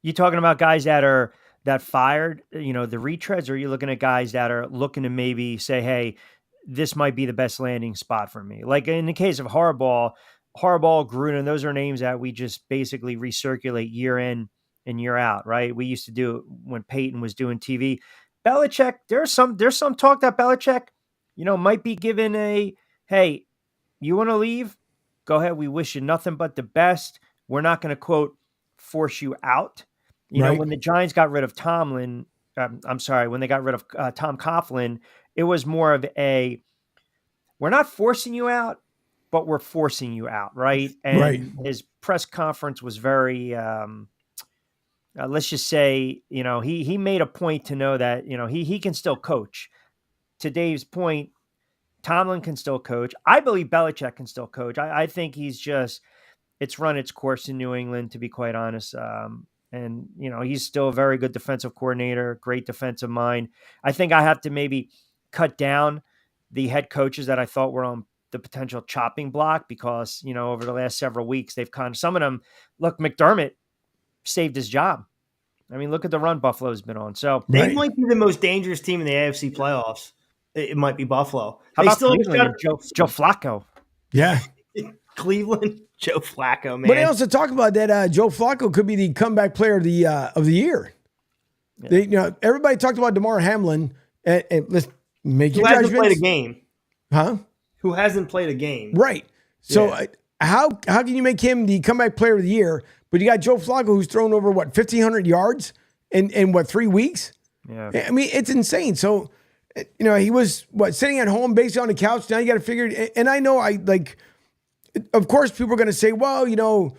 You talking about guys that fired, the retreads, or are you looking at guys that are looking to maybe say, hey, this might be the best landing spot for me? Like in the case of Harbaugh, Gruden, those are names that we just basically recirculate year in and year out, right? We used to do it when Peyton was doing TV. Belichick, there's some talk that Belichick, might be given a, hey, you want to leave? Go ahead. We wish you nothing but the best. We're not going to, quote, force you out. You know, Right. when the Giants got rid of Tomlin, I'm sorry, when they got rid of Tom Coughlin, it was more of a, we're not forcing you out, but we're forcing you out, right? Right. And his press conference was very, let's just say, you know, he made a point to know that, you know, he can still coach. To Dave's point, Tomlin can still coach. I believe Belichick can still coach. I think it's run its course in New England, to be quite honest. And, you know, he's still a very good defensive coordinator, great defensive mind. I think I have to maybe cut down the head coaches that I thought were on the potential chopping block because, you know, over the last several weeks, they've some of them, look, McDermott saved his job. I mean, look at the run Buffalo's been on. So They might be the most dangerous team in the AFC playoffs. It might be Buffalo. How They about still Cleveland and Joe Flacco? Yeah. Cleveland, Joe Flacco, man. But they also talk about that Joe Flacco could be the comeback player of the year. Yeah. They, you know, everybody talked about DeMar Hamlin. And let's make Who your hasn't judgments. played a game? Huh? Who hasn't played a game? Right. So Yeah. how can you make him the comeback player of the year? But you got Joe Flacco who's thrown over 1,500 yards in 3 weeks? Yeah. I mean, it's insane. So, you know, he was sitting at home basically on the couch. Now you got to figure. And I know of course, people are going to say, well, you know,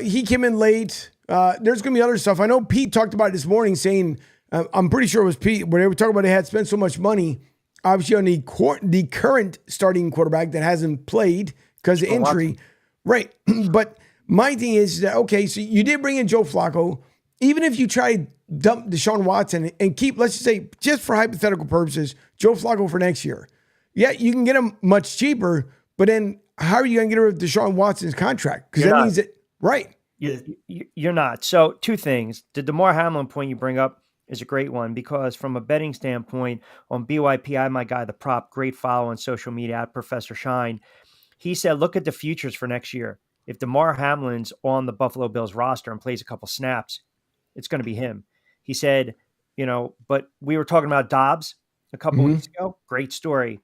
he came in late. There's going to be other stuff. I know Pete talked about it this morning saying, I'm pretty sure it was Pete, where they were talking about they had spent so much money, obviously, on the current starting quarterback that hasn't played because of injury. Right. But my thing is that, okay, so you did bring in Joe Flacco. Even if you try to dump Deshaun Watson and keep, let's just say, just for hypothetical purposes, Joe Flacco for next year. Yeah, you can get him much cheaper, but then how are you going to get rid of Deshaun Watson's contract? Because that means that, right. You're not. So 2 things. The DeMar Hamlin point you bring up is a great one because from a betting standpoint on BYP, I my guy, the prop, great follow on social media at Professor Shine. He said, look at the futures for next year. If DeMar Hamlin's on the Buffalo Bills roster and plays a couple snaps, it's going to be him. He said, you know, but we were talking about Dobbs a couple weeks ago. Great story.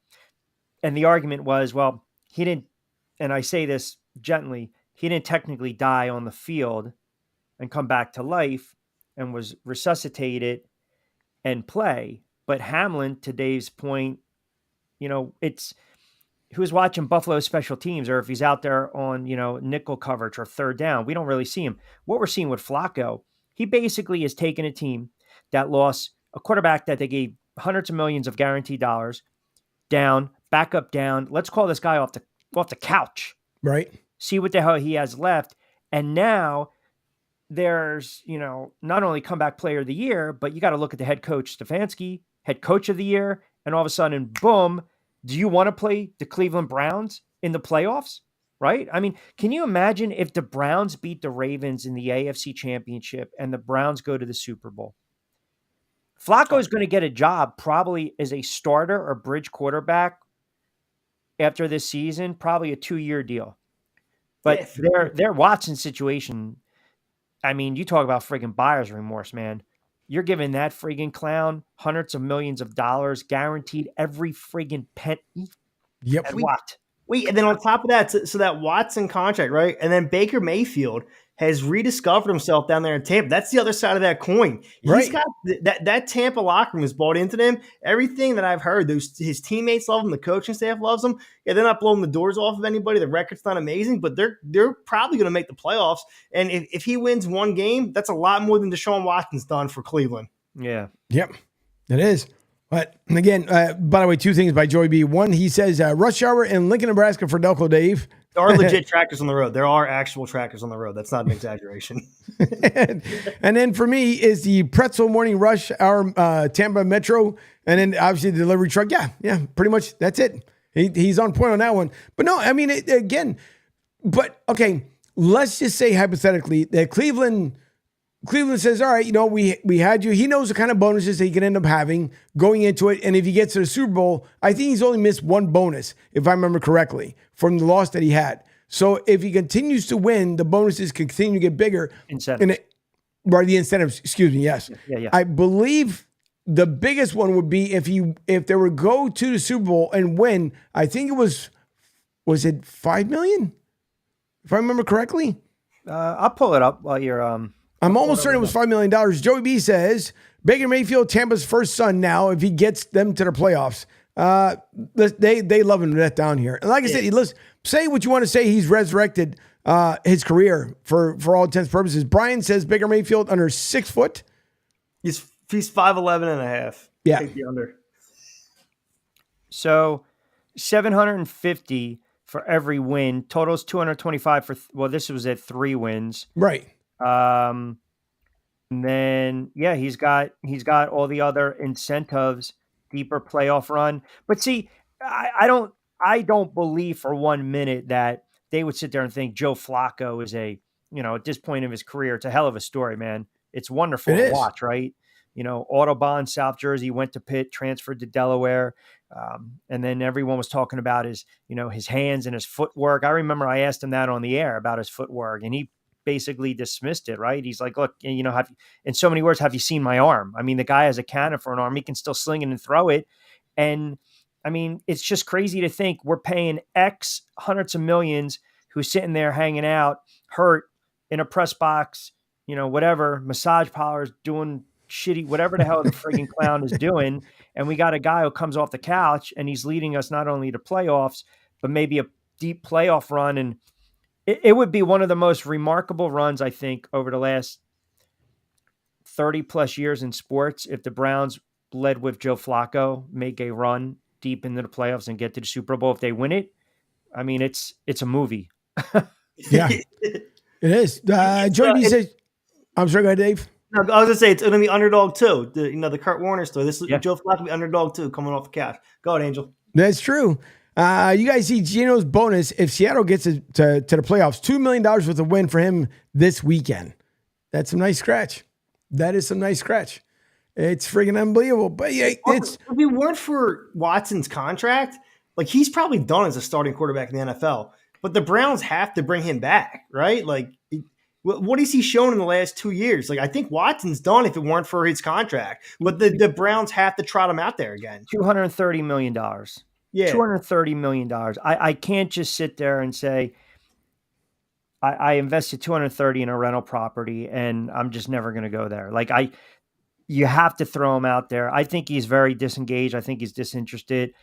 And the argument was, well, he didn't, and I say this gently, he didn't technically die on the field and come back to life and was resuscitated and play. But Hamlin, to Dave's point, you know, who's watching Buffalo special teams, or if he's out there on, you know, nickel coverage or third down, we don't really see him. What we're seeing with Flacco, he basically has taken a team that lost a quarterback that they gave hundreds of millions of guaranteed dollars down, backup down. Let's call this guy off the couch. Right. See what the hell he has left. And now there's, you know, not only comeback player of the year, but you got to look at the head coach, Stefanski, head coach of the year. And all of a sudden, boom, do you want to play the Cleveland Browns in the playoffs? Right? I mean, can you imagine if the Browns beat the Ravens in the AFC Championship and the Browns go to the Super Bowl? Flacco is going to get a job probably as a starter or bridge quarterback after this season, probably a 2-year deal. But their Watson situation, I mean, you talk about friggin' buyer's remorse, man. You're giving that friggin' clown hundreds of millions of dollars guaranteed every friggin' penny. Yep. And what? Wait, and then on top of that, so that Watson contract, right? And then Baker Mayfield has rediscovered himself down there in Tampa. That's the other side of that coin. He's got that Tampa locker room is bought into them. Everything that I've heard, his teammates love him, the coaching staff loves him. Yeah, they're not blowing the doors off of anybody. The record's not amazing, but they're probably going to make the playoffs. And if he wins one game, that's a lot more than Deshaun Watson's done for Cleveland. Yeah. Yep. It is. But again, by the way, 2 things by Joey B. One, he says rush hour in Lincoln, Nebraska for Delco Dave. There are legit trackers on the road. There are actual trackers on the road. That's not an exaggeration. And then for me is the pretzel morning rush hour Tampa Metro. And then obviously the delivery truck. Yeah, pretty much that's it. He's on point on that one. But no, I mean, okay, let's just say hypothetically that Cleveland says, all right, you know, we had you. He knows the kind of bonuses that he can end up having going into it. And if he gets to the Super Bowl, I think he's only missed 1 bonus, if I remember correctly, from the loss that he had. So if he continues to win, the bonuses continue to get bigger. Incentives. The incentives, excuse me, yes. Yeah. I believe the biggest one would be if they were to go to the Super Bowl and win, I think it was it $5 million? If I remember correctly? I'll pull it up while you're I'm almost certain it was $5 million. Joey B says, Baker Mayfield, Tampa's first son now, if he gets them to the playoffs. They love him to death down here. And like I said, listen, say what you want to say. He's resurrected his career for all intents and purposes. Brian says Baker Mayfield under 6 foot. He's 5'11" and a half. Yeah. Take the under. So 750 for every win. Total's 225 for, this was at 3 wins. Right. And then, he's got all the other incentives, deeper playoff run. But see, I don't believe for 1 minute that they would sit there and think Joe Flacco is at this point of his career, it's a hell of a story, man. It's wonderful to watch, right? Audubon, South Jersey, went to Pitt, transferred to Delaware. And then everyone was talking about his hands and his footwork. I remember I asked him that on the air about his footwork, and he basically dismissed it, right? He's like, look, in so many words, have you seen my arm? I mean, the guy has a cannon for an arm. He can still sling it and throw it. And I mean, it's just crazy to think we're paying X hundreds of millions who's sitting there hanging out, hurt in a press box, whatever, massage parlors, doing shitty, whatever the hell the frigging clown is doing. And we got a guy who comes off the couch and he's leading us not only to playoffs, but maybe a deep playoff run. And it would be one of the most remarkable runs, I think, over the last 30 plus years in sports. If the Browns led with Joe Flacco, make a run deep into the playoffs and get to the Super Bowl, if they win it, I mean, it's a movie. Yeah, it is. Joey B says, I'm sorry, go ahead, Dave. No, I was gonna say it's gonna be underdog too. The Kurt Warner story. This is Joe Flacco will be underdog too, coming off the couch. Go ahead, Angel. That's true. You guys see Gino's bonus if Seattle gets to the playoffs. $2 million worth of win for him this weekend. That's a nice scratch. That is some nice scratch. It's friggin' unbelievable. But yeah, if it weren't for Watson's contract, like he's probably done as a starting quarterback in the NFL. But the Browns have to bring him back, right? Like, what has he shown in the last 2 years? Like, I think Watson's done if it weren't for his contract. But the Browns have to trot him out there again. $230 million. Yeah. $230 million. I can't just sit there and say, I invested $230 in a rental property and I'm just never going to go there. Like you have to throw him out there. I think he's very disengaged. I think he's disinterested.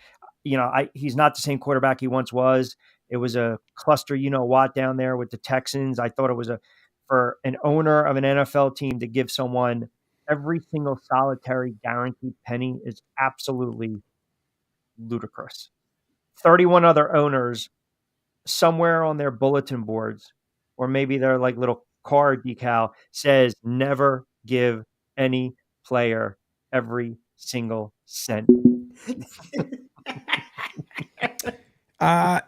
He's not the same quarterback he once was. It was a cluster, what down there with the Texans. I thought it was for an owner of an NFL team to give someone every single solitary guaranteed penny is absolutely ludicrous. 31 other owners somewhere on their bulletin boards, or maybe their like little car decal says never give any player every single cent.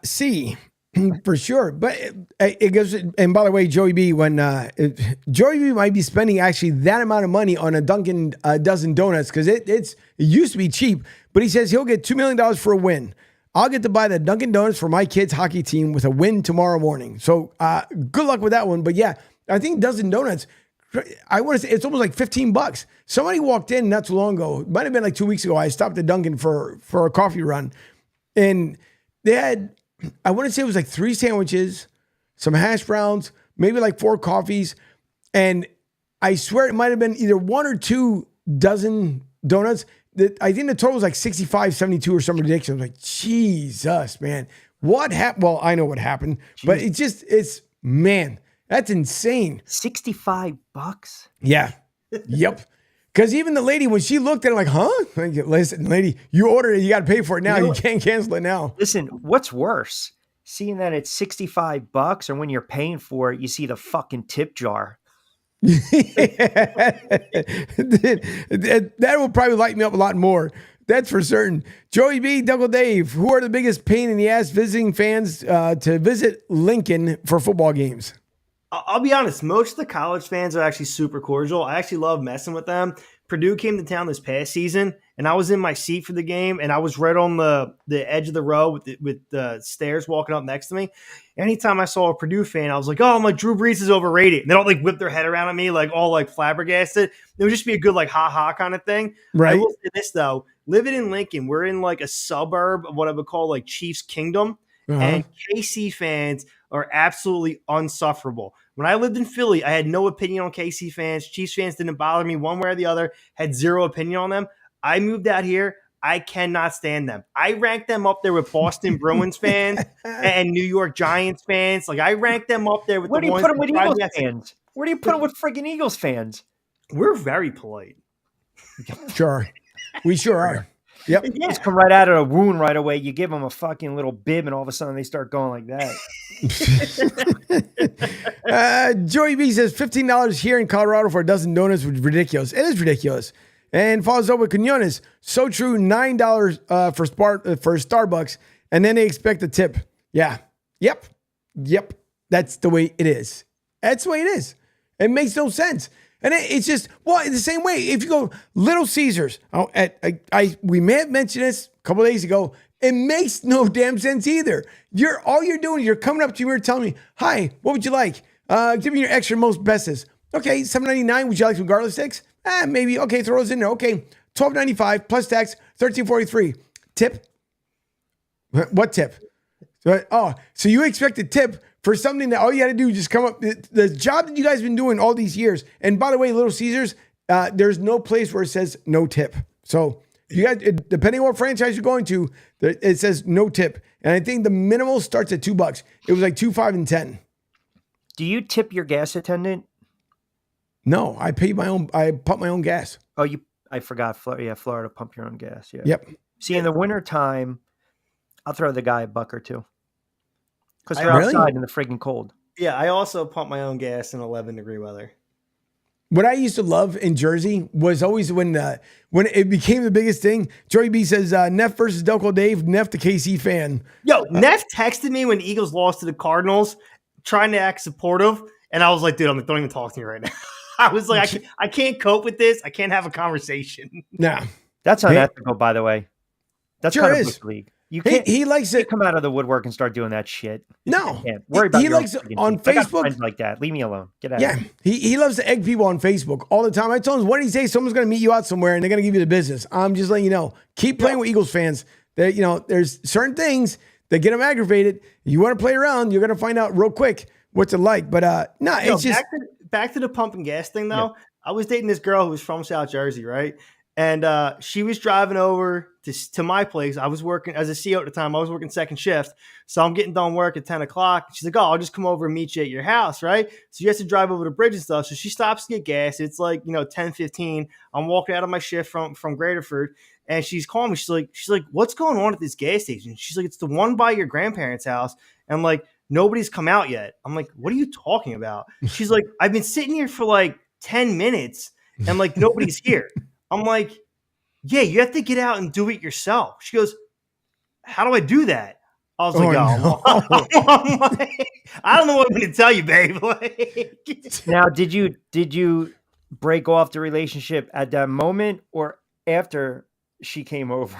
See, for sure. But it goes, and by the way, Joey B, when Joey B might be spending actually that amount of money on a Dunkin' dozen donuts, because it used to be cheap, but he says he'll get $2 million for a win. I'll get to buy the Dunkin' Donuts for my kids' hockey team with a win tomorrow morning. So good luck with that one. But yeah, I think dozen donuts, I want to say it's almost like $15. Somebody walked in not too long ago. It might have been like 2 weeks ago. I stopped at Dunkin' for a coffee run. And they had, I want to say it was like 3 sandwiches, some hash browns, maybe like 4 coffees. And I swear it might have been either 1 or 2 dozen donuts. I think the total was like 65, 72 or something ridiculous. I was like, Jesus, man. What happened? Well, I know what happened, but man, that's insane. $65? Yeah. Yep. Because even the lady, when she looked at it, like, huh? Listen, lady, you ordered it. You got to pay for it now. You can't cancel it now. Listen, what's worse? Seeing that it's $65, or when you're paying for it, you see the fucking tip jar. That will probably light me up a lot more. That's for certain. Joey B, Double Dave, who are the biggest pain in the ass visiting fans to visit Lincoln for football games? I'll be honest. Most of the college fans are actually super cordial. I actually love messing with them. Purdue came to town this past season, and I was in my seat for the game, and I was right on the edge of the row with the stairs walking up next to me. Anytime I saw a Purdue fan, I was like, oh, my Drew Brees is overrated. And they don't like whip their head around at me like all like flabbergasted. It would just be a good like ha-ha kind of thing. Right. I will say this, though. Living in Lincoln, we're in like a suburb of what I would call like Chiefs Kingdom. Uh-huh. And KC fans are absolutely unsufferable. When I lived in Philly, I had no opinion on KC fans. Chiefs fans didn't bother me one way or the other, had zero opinion on them. I moved out here. I cannot stand them. I rank them up there with Boston Bruins fans and New York Giants fans. Like, I rank them up there with Where the do you ones put them that with drive Eagles me nuts. fans? Where do you put them with friggin' Eagles fans? We're very polite. Sure. We sure are. Yep. Yeah. Just come right out of a wound right away. You give them a fucking little bib, and all of a sudden they start going like that. Joey B says $15 here in Colorado for a dozen donuts was ridiculous. It is ridiculous. And follows up with Quinones. So true, $9 for Starbucks, and then they expect a tip. Yeah. Yep. That's the way it is. That's the way it is. It makes no sense. And it's just, well, the same way. If you go Little Caesars, we may have mentioned this a couple of days ago. It makes no damn sense either. All you're doing is you're coming up to me and telling me, hi, what would you like? Give me your extra most bestest. Okay, $7.99. Would you like some garlic sticks? Maybe. Okay, throw those in there. Okay, $12.95 plus tax, $13.43. Tip? What tip? So you expect a tip for something that all you got to do is just come up. The job that you guys have been doing all these years. And by the way, Little Caesars, there's no place where it says no tip. So you got, depending on what franchise you're going to, it says no tip. And I think the minimal starts at $2. It was like $2, $5, and $10. Do you tip your gas attendant? No, I pay my own. I pump my own gas. Oh, I forgot. Florida pump your own gas. Yeah. Yep. See, in the wintertime, I'll throw the guy $1 or $2 because they're Really? outside in the friggin' cold. Yeah, I also pump my own gas in 11-degree weather. What I used to love in Jersey was always when it became the biggest thing. Joey B says, Neff versus Delco Dave, Neff the KC fan. Yo, Neff texted me when the Eagles lost to the Cardinals, trying to act supportive, and I was like, dude, don't even talk to me right now. I was like, I can't cope with this. I can't have a conversation. Nah. That's unethical, by the way. That's Sure kind of is. bush league. You can't. He likes it. Come out of the woodwork and start doing that shit. No. You can't. Worry about He your own likes it friggin' on team. I got Facebook. friends like that. Leave me alone. Get out. Yeah, of here. he loves to egg people on Facebook all the time. I told him one of these days someone's going to meet you out somewhere and they're going to give you the business. I'm just letting you know. Keep playing with Eagles fans. That there's certain things that get them aggravated. You want to play around, you're going to find out real quick what's it like. But it's just back to the pump and gas thing though. Yeah. I was dating this girl who was from South Jersey, right? And she was driving over to my place. I was working as a CO at the time. I was working second shift. So I'm getting done work at 10 o'clock. She's like, I'll just come over and meet you at your house, right? So she has to drive over the bridge and stuff. So she stops to get gas. It's like, 10:15. I'm walking out of my shift from Graterford. And she's calling me. She's like, what's going on at this gas station? She's like, it's the one by your grandparents' house. And like, nobody's come out yet. I'm like, what are you talking about? She's like, I've been sitting here for like 10 minutes and like nobody's here. I'm like, yeah, you have to get out and do it yourself. She goes, how do I do that? I was like, no. I'm like, I don't know what I'm going to tell you, babe. Now, did you break off the relationship at that moment or after she came over?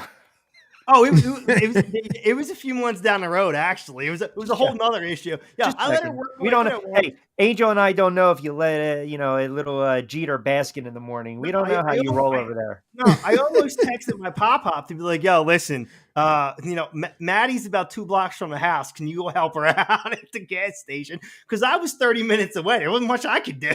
Oh, it was a few months down the road. Actually, it was a whole nother issue. Yeah, I let her work. We don't know. Hey, Angel and I don't know if you let a little Jeter basket in the morning. We don't know how you roll over there. No, I always texted my pop to be like, "Yo, listen, Maddie's about 2 blocks from the house. Can you go help her out at the gas station?" Because I was 30 minutes away. There wasn't much I could do.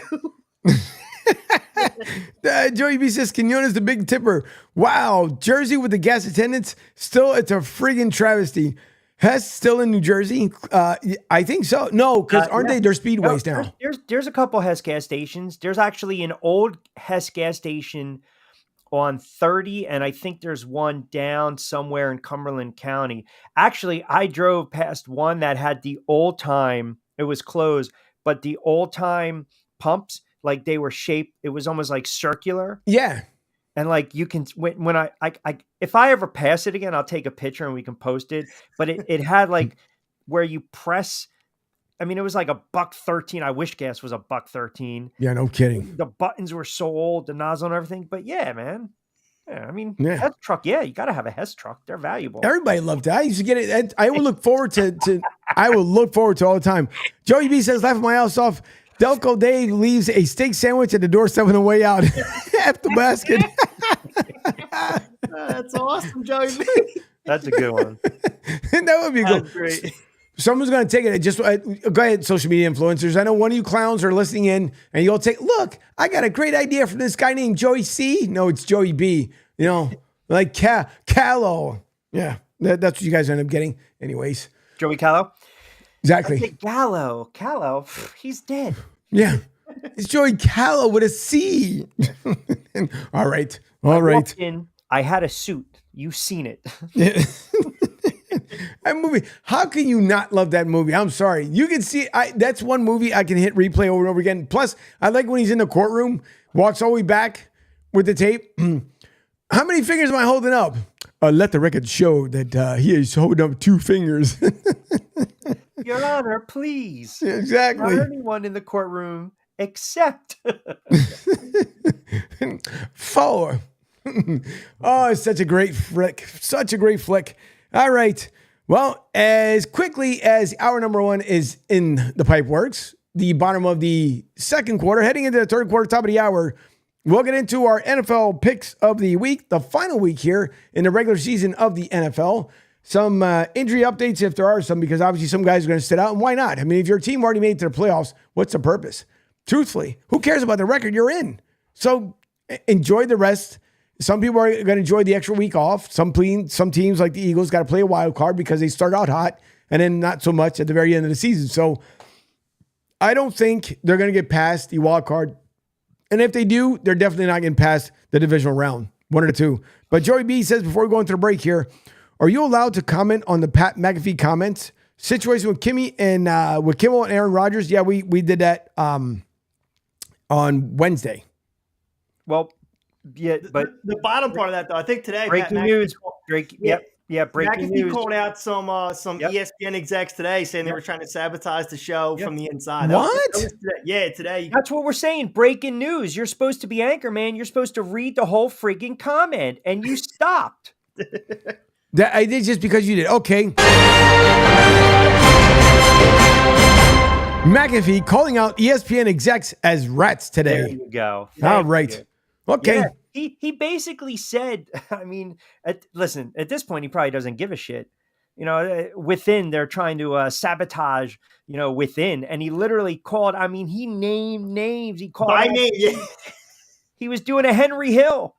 Joey B says Quinones the big tipper. Wow, Jersey with the gas attendants. Still, it's a friggin' travesty. Hess still in New Jersey? I think so. No, because aren't they? They're speedways now. There's a couple Hess gas stations. There's actually an old Hess gas station on 30, and I think there's one down somewhere in Cumberland County. Actually, I drove past one that had the old time. It was closed, but the old time pumps. Like they were shaped, it was almost like circular. Yeah. And like you can, when I if I ever pass it again, I'll take a picture and we can post it. But it had like where you press, I mean, it was like $1.13. I wish gas was $1.13. Yeah, no kidding. The buttons were so old, the nozzle and everything. But yeah, man. Yeah, I mean, yeah. Hess truck, yeah, you got to have a Hess truck. They're valuable. Everybody loved it. I used to get it. I will look forward to I will look forward to all the time. Joey B says, laughing my ass off. Delco Dave leaves a steak sandwich at the doorstep on the way out at the basket. That's awesome, Joey. That's a good one. That would be good. Great. Someone's going to take it. Just go ahead, social media influencers. I know one of you clowns are listening in, and you'll take, look, I got a great idea from this guy named Joey C. No, it's Joey B. You know, like Callow. Yeah, that's what you guys end up getting. Anyways. Joey Callow? Exactly. Callow, he's dead. Yeah. It's Joey Callow with a C. All right. I had a suit. You've seen it. That movie. How can you not love that movie? I'm sorry. You can see that's one movie I can hit replay over and over again. Plus, I like when he's in the courtroom, walks all the way back with the tape. How many fingers am I holding up? Let the record show that he is holding up 2 fingers. Your Honor, please. Yeah, exactly. Not anyone in the courtroom except 4. Oh, it's such a great flick. Such a great flick. All right. Well, as quickly as hour number 1 is in the pipe works, the bottom of the second quarter, heading into the third quarter, top of the hour, we'll get into our NFL picks of the week, the final week here in the regular season of the NFL. Some injury updates, if there are some, because obviously some guys are going to sit out, and why not? I mean, if your team already made it to the playoffs, what's the purpose? Truthfully, who cares about the record you're in? So enjoy the rest. Some people are going to enjoy the extra week off. Some teams like the Eagles got to play a wild card because they start out hot and then not so much at the very end of the season. So I don't think they're going to get past the wild card. And if they do, they're definitely not getting past the divisional round, one of the two. But Joey B says, before we go into the break here, are you allowed to comment on the Pat McAfee comments? Situation with Kimmy and with Kimmel and Aaron Rodgers? Yeah, we did that on Wednesday. Well, yeah, but the bottom part of that, though, I think today, breaking news. Breaking news. McAfee called out some ESPN execs today saying they were trying to sabotage the show from the inside. What? Today. That's what we're saying. Breaking news. You're supposed to be anchor, man. You're supposed to read the whole freaking comment, and you stopped. That I did just because you did. Okay. McAfee calling out ESPN execs as rats today. There you go. All right. Okay. Yeah, he basically said, I mean, listen, at this point, he probably doesn't give a shit. You know, within, they're trying to sabotage, within. And he literally called, I mean, he named names. He called. By name, yeah. He was doing a Henry Hill.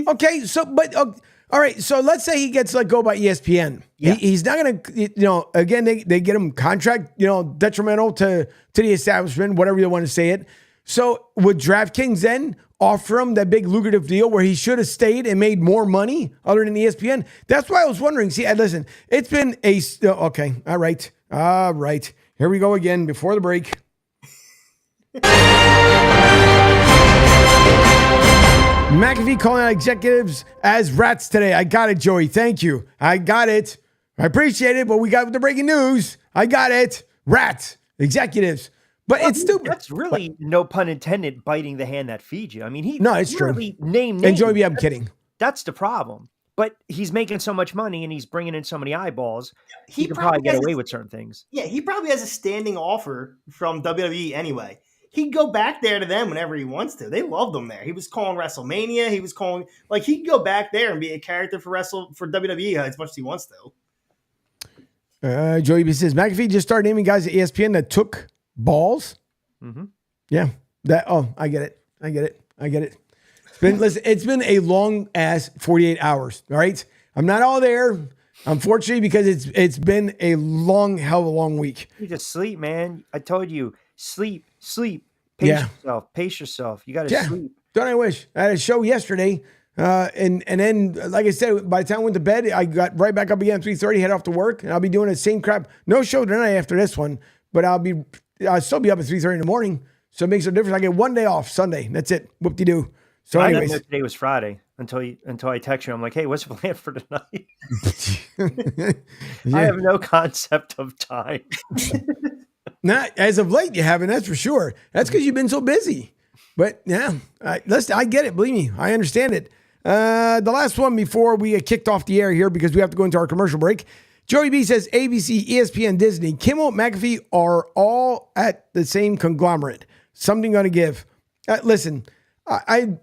Okay. So, but, all right. So let's say he gets let go by ESPN. Yeah. He's not going to, again, they get him contract, detrimental to the establishment, whatever you want to say it. So would DraftKings then offer him that big lucrative deal where he should have stayed and made more money other than ESPN? That's why I was wondering. See, listen, it's been okay. All right. Here we go again before the break. McAfee calling out executives as rats today. I got it, Joey. Thank you. I got it. I appreciate it, but we got the breaking news. I got it. Rats, executives. But it's stupid. That's really, no pun intended, biting the hand that feeds you. I mean, it's true. Named names. And Joey B, I'm kidding. That's the problem. But he's making so much money and he's bringing in so many eyeballs. He can probably get away with certain things. Yeah, he probably has a standing offer from WWE anyway. He'd go back there to them whenever he wants to. They loved him there. He was calling WrestleMania. He was calling, he could go back there and be a character for WWE as much as he wants to. Joey B says, McAfee just started naming guys at ESPN that took balls. Mm-hmm. Yeah. I get it. It's been a long ass 48 hours. All right. I'm not all there, unfortunately, because it's been a hell of a long week. You just sleep, man. I told you, sleep. Pace yourself. You got to sleep. Don't I wish? I had a show yesterday. And then, like I said, by the time I went to bed, I got right back up again at 3:30, head off to work, and I'll be doing the same crap. No show tonight after this one, but I'll still be up at 3:30 in the morning. So it makes no difference. I get one day off, Sunday. That's it. Whoop-de-doo. So I anyways. didn't know today was Friday until I text you. I'm like, hey, what's the plan for tonight? I have no concept of time. Not as of late, you haven't, that's for sure. That's because you've been so busy. But yeah, I get it. Believe me, I understand it. The last one before we get kicked off the air here because we have to go into our commercial break. Joey B says ABC, ESPN, Disney, Kimmel, McAfee are all at the same conglomerate. Something going to give. Listen, I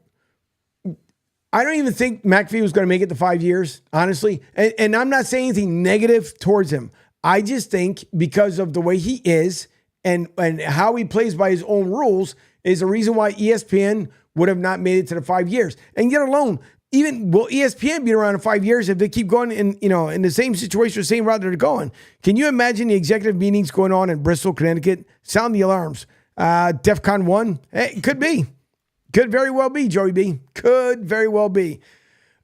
don't even think McAfee was going to make it to 5 years, honestly. And I'm not saying anything negative towards him. I just think because of the way he is and how he plays by his own rules is the reason why ESPN would have not made it to the 5 years. And yet alone, even will ESPN be around in 5 years if they keep going in the same situation, the same route they're going? Can you imagine the executive meetings going on in Bristol, Connecticut? Sound the alarms. DEFCON 1? It could be. Could very well be, Joey B. Could very well be.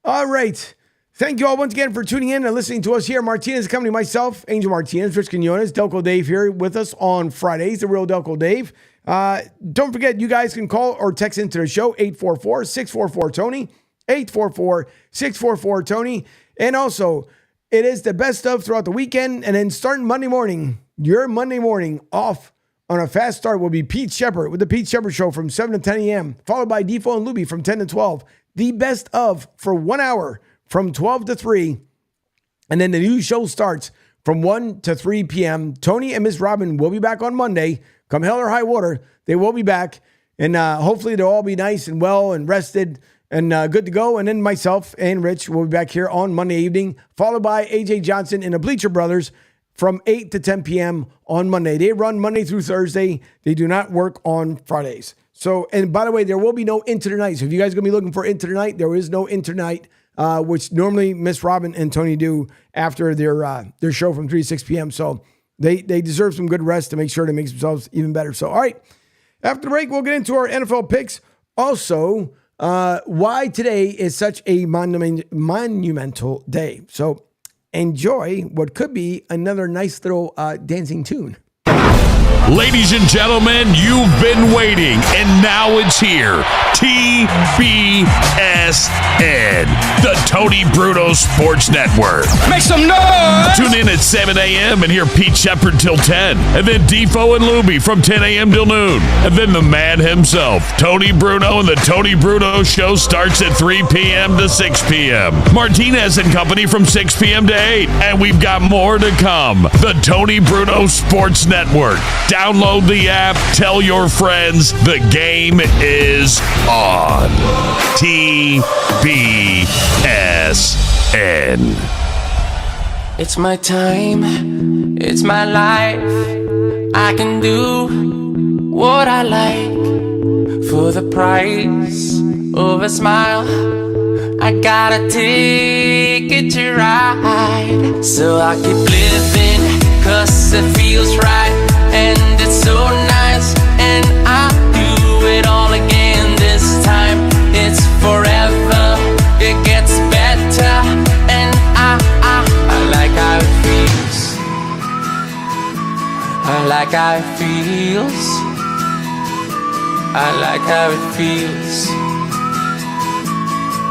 All right. Thank you all once again for tuning in and listening to us here. Martinez Company, myself, Angel Martinez, Rich Quinones, Delco Dave here with us on Fridays, the real Delco Dave. Don't forget, you guys can call or text into the show, 844-644-TONY, 844-644-TONY. And also, it is the best of throughout the weekend. And then starting Monday morning, your Monday morning off on a fast start will be Pete Shepard with the Pete Shepard Show from 7 to 10 a.m., followed by Defo and Luby from 10 to 12. The best of for 1 hour from 12 to 3. And then the new show starts from 1 to 3 p.m. Tony and Miss Robin will be back on Monday. Come hell or high water, they will be back. And hopefully they'll all be nice and well and rested and good to go. And then myself and Rich will be back here on Monday evening, followed by AJ Johnson and the Bleacher Brothers from 8 to 10 p.m. on Monday. They run Monday through Thursday. They do not work on Fridays. So, and by the way, there will be no Into the Night. So if you guys are going to be looking for Into the Night, there is no Into the Night, which normally Miss Robin and Tony do after their show from 3 to 6 p.m. So they deserve some good rest to make sure to make themselves even better. So, all right. After the break, we'll get into our NFL picks. Also, why today is such a monumental day. So enjoy what could be another nice little dancing tune. Ladies and gentlemen, you've been waiting, and now it's here. TBSN, the Tony Bruno Sports Network. Make some noise! Tune in at 7 a.m. and hear Pete Shepard till 10. And then Defo and Luby from 10 a.m. till noon. And then the man himself, Tony Bruno, and the Tony Bruno Show starts at 3 p.m. to 6 p.m. Martinez and Company from 6 p.m. to 8. And we've got more to come. The Tony Bruno Sports Network. Download the app. Tell your friends the game is on. TBSN. It's my time, it's my life. I can do what I like for the price of a smile. I got a ticket to ride, so I keep living 'cause it feels right and it's so nice, and I do it all again this time. It's forever, it gets better, and I like how it feels. I like how it feels. I like how it feels.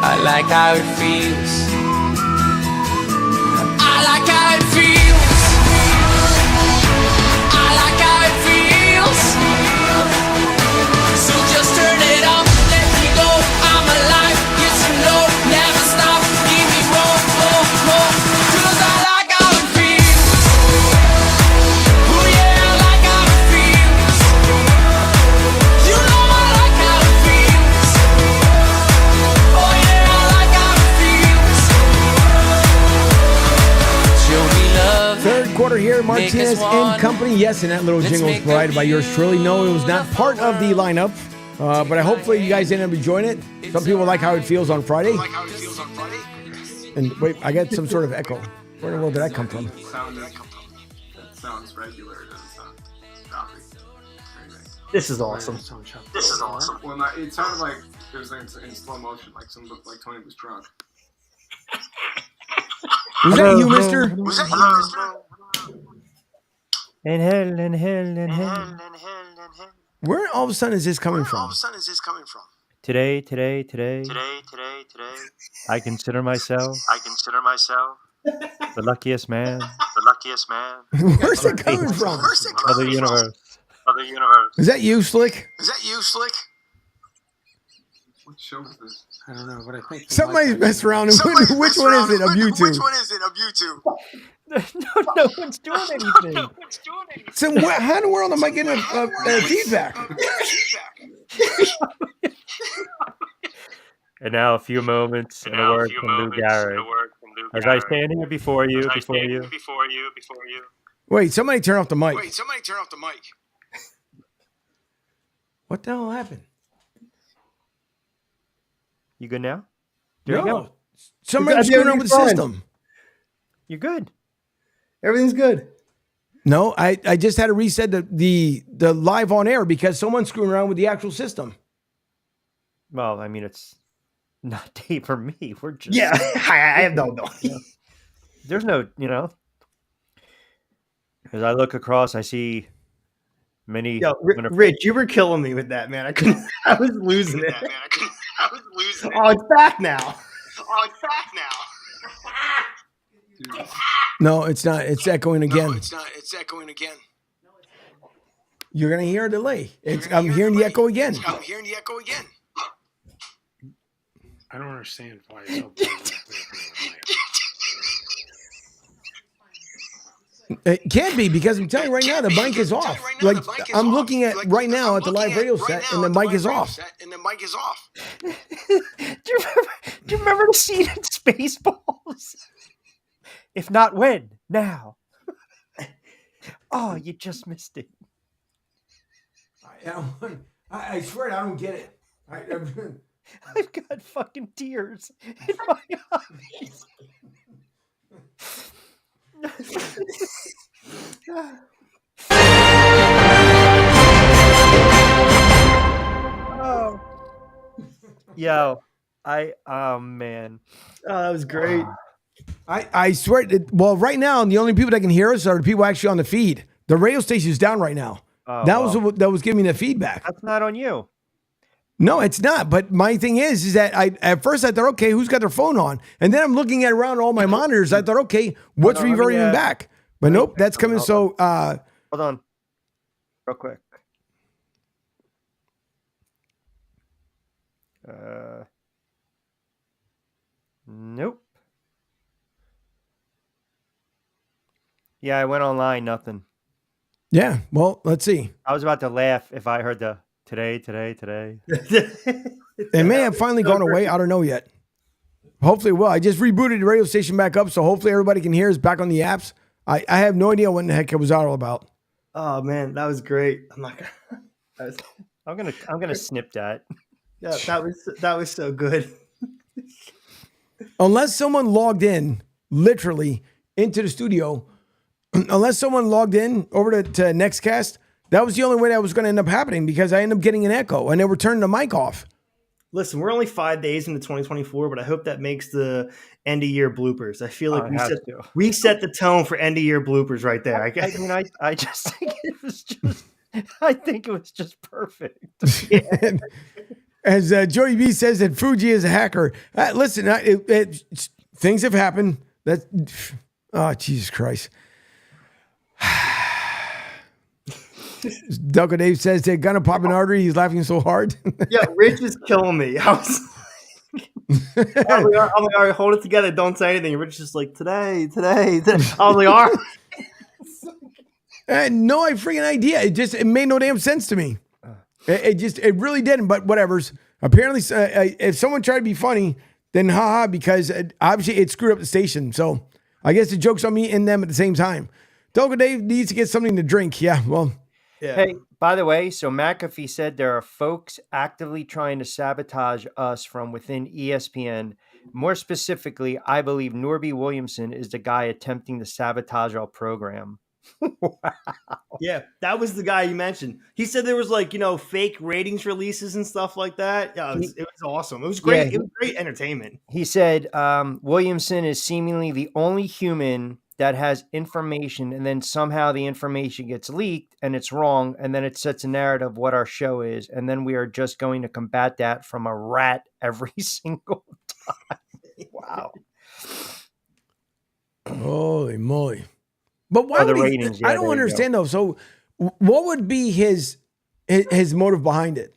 I like how it feels. I like how it feels. I like how it feels. So just turn it up, let me go. I'm alive, yes or no, never stop. Give me more, 'cause I like how it feels. Oh yeah, I like how it feels. You know I like how it feels. Oh yeah, I like how it feels. Show me love. Third quarter here, Martinez and Company. Yes, and that little jingle was provided by yours truly. No, it was not part of the lineup, but hopefully you guys ended up enjoying it. Some people like how it feels on Friday. And wait, I got some sort of echo. Where in the world did that come from? That sounds regular. It doesn't sound choppy. This is awesome. This is awesome. Well, it sounded like it was in slow motion, like some looked like Tony was drunk. Was that you, mister? Was that you, mister? In hell, in hell, in hell. Where all of a sudden is this coming from? Today. I consider myself the luckiest man. Where's it coming from? Of the universe. Is that you, Slick? What show is this? I don't know, but I think Somebody's messing around. Which one is it of you two? No one's doing anything. So how in the world am I getting a feedback? And now a few moments and a word from Lou Gehrig. As I stand here before you, Wait, somebody turn off the mic. Wait, somebody turn off the mic. What the hell happened? You good now? There you go. Somebody's screwing around with the system. You're good. Everything's good. No, I just had to reset the live on air because someone's screwing around with the actual system. Well, I mean, it's not Dave or me. We're just I have no ability. There's no, as I look across, I see many. Yo, Rich, you were killing me with that, man. I was losing it. Oh, it's back now. No, it's not. It's echoing again. No, it's not. It's echoing again. You're gonna hear a delay. I'm hearing the echo again. I'm hearing the echo again. I don't understand why it's so bad. It can't be because I'm telling you right now the mic is off. Like I'm looking at right now at the live radio set and the mic is off. Do you remember the scene in Spaceballs? If not when, now. Oh, you just missed it. I swear I don't get it. I've got fucking tears in my eyes. Oh. Yo, oh man. Oh, that was great. I swear, well, right now, the only people that can hear us are the people actually on the feed. The radio station's down right now. Oh, that was giving me the feedback. That's not on you. No, it's not. But my thing is that at first I thought, okay, who's got their phone on? And then I'm looking at around all my monitors. I thought, okay, what's reverting back? But nope, that's coming. So hold on, real quick. Nope. Yeah, I went online, nothing. Yeah, well, let's see. I was about to laugh if I heard the today. It may have finally gone away. I don't know yet. Hopefully it will. I just rebooted the radio station back up, so hopefully everybody can hear us back on the apps. I have no idea what the heck it was all about. Oh man, that was great. I'm gonna snip that. Yeah, that was so good. Unless someone logged in literally into the studio, unless someone logged in over to Nextcast, that was the only way that was going to end up happening because I ended up getting an echo and they were turning the mic off. Listen, we're only 5 days into 2024, but I hope that makes the end of year bloopers. I feel like we set the tone for end of year bloopers right there. I just think it was just. I think it was just perfect. As Joey B says that Fuji is a hacker. Listen, things have happened. Oh, Jesus Christ. Delco Dave says they're gonna pop an artery. He's laughing so hard. Yeah, Rich is killing me. I'm like, all right, hold it together. Don't say anything. Rich is just like, today. I was like, all right. No, I freaking idea. It made no damn sense to me. It really didn't. But whatever's. Apparently, if someone tried to be funny, then haha, because obviously it screwed up the station. So I guess the joke's on me and them at the same time. Delco Dave needs to get something to drink. Yeah, well. Yeah. Hey, by the way, so McAfee said there are folks actively trying to sabotage us from within ESPN. More specifically, I believe Norby Williamson is the guy attempting to sabotage our program. Wow. Yeah, that was the guy you mentioned. He said there was fake ratings releases and stuff like that. Yeah, it was awesome. It was great. Yeah, it was great entertainment. He said Williamson is seemingly the only human that has information, and then somehow the information gets leaked and it's wrong, and then it sets a narrative of what our show is, and then we are just going to combat that from a rat every single time. Wow. Holy moly. But why would ratings? I don't understand though. So what would be his motive behind it?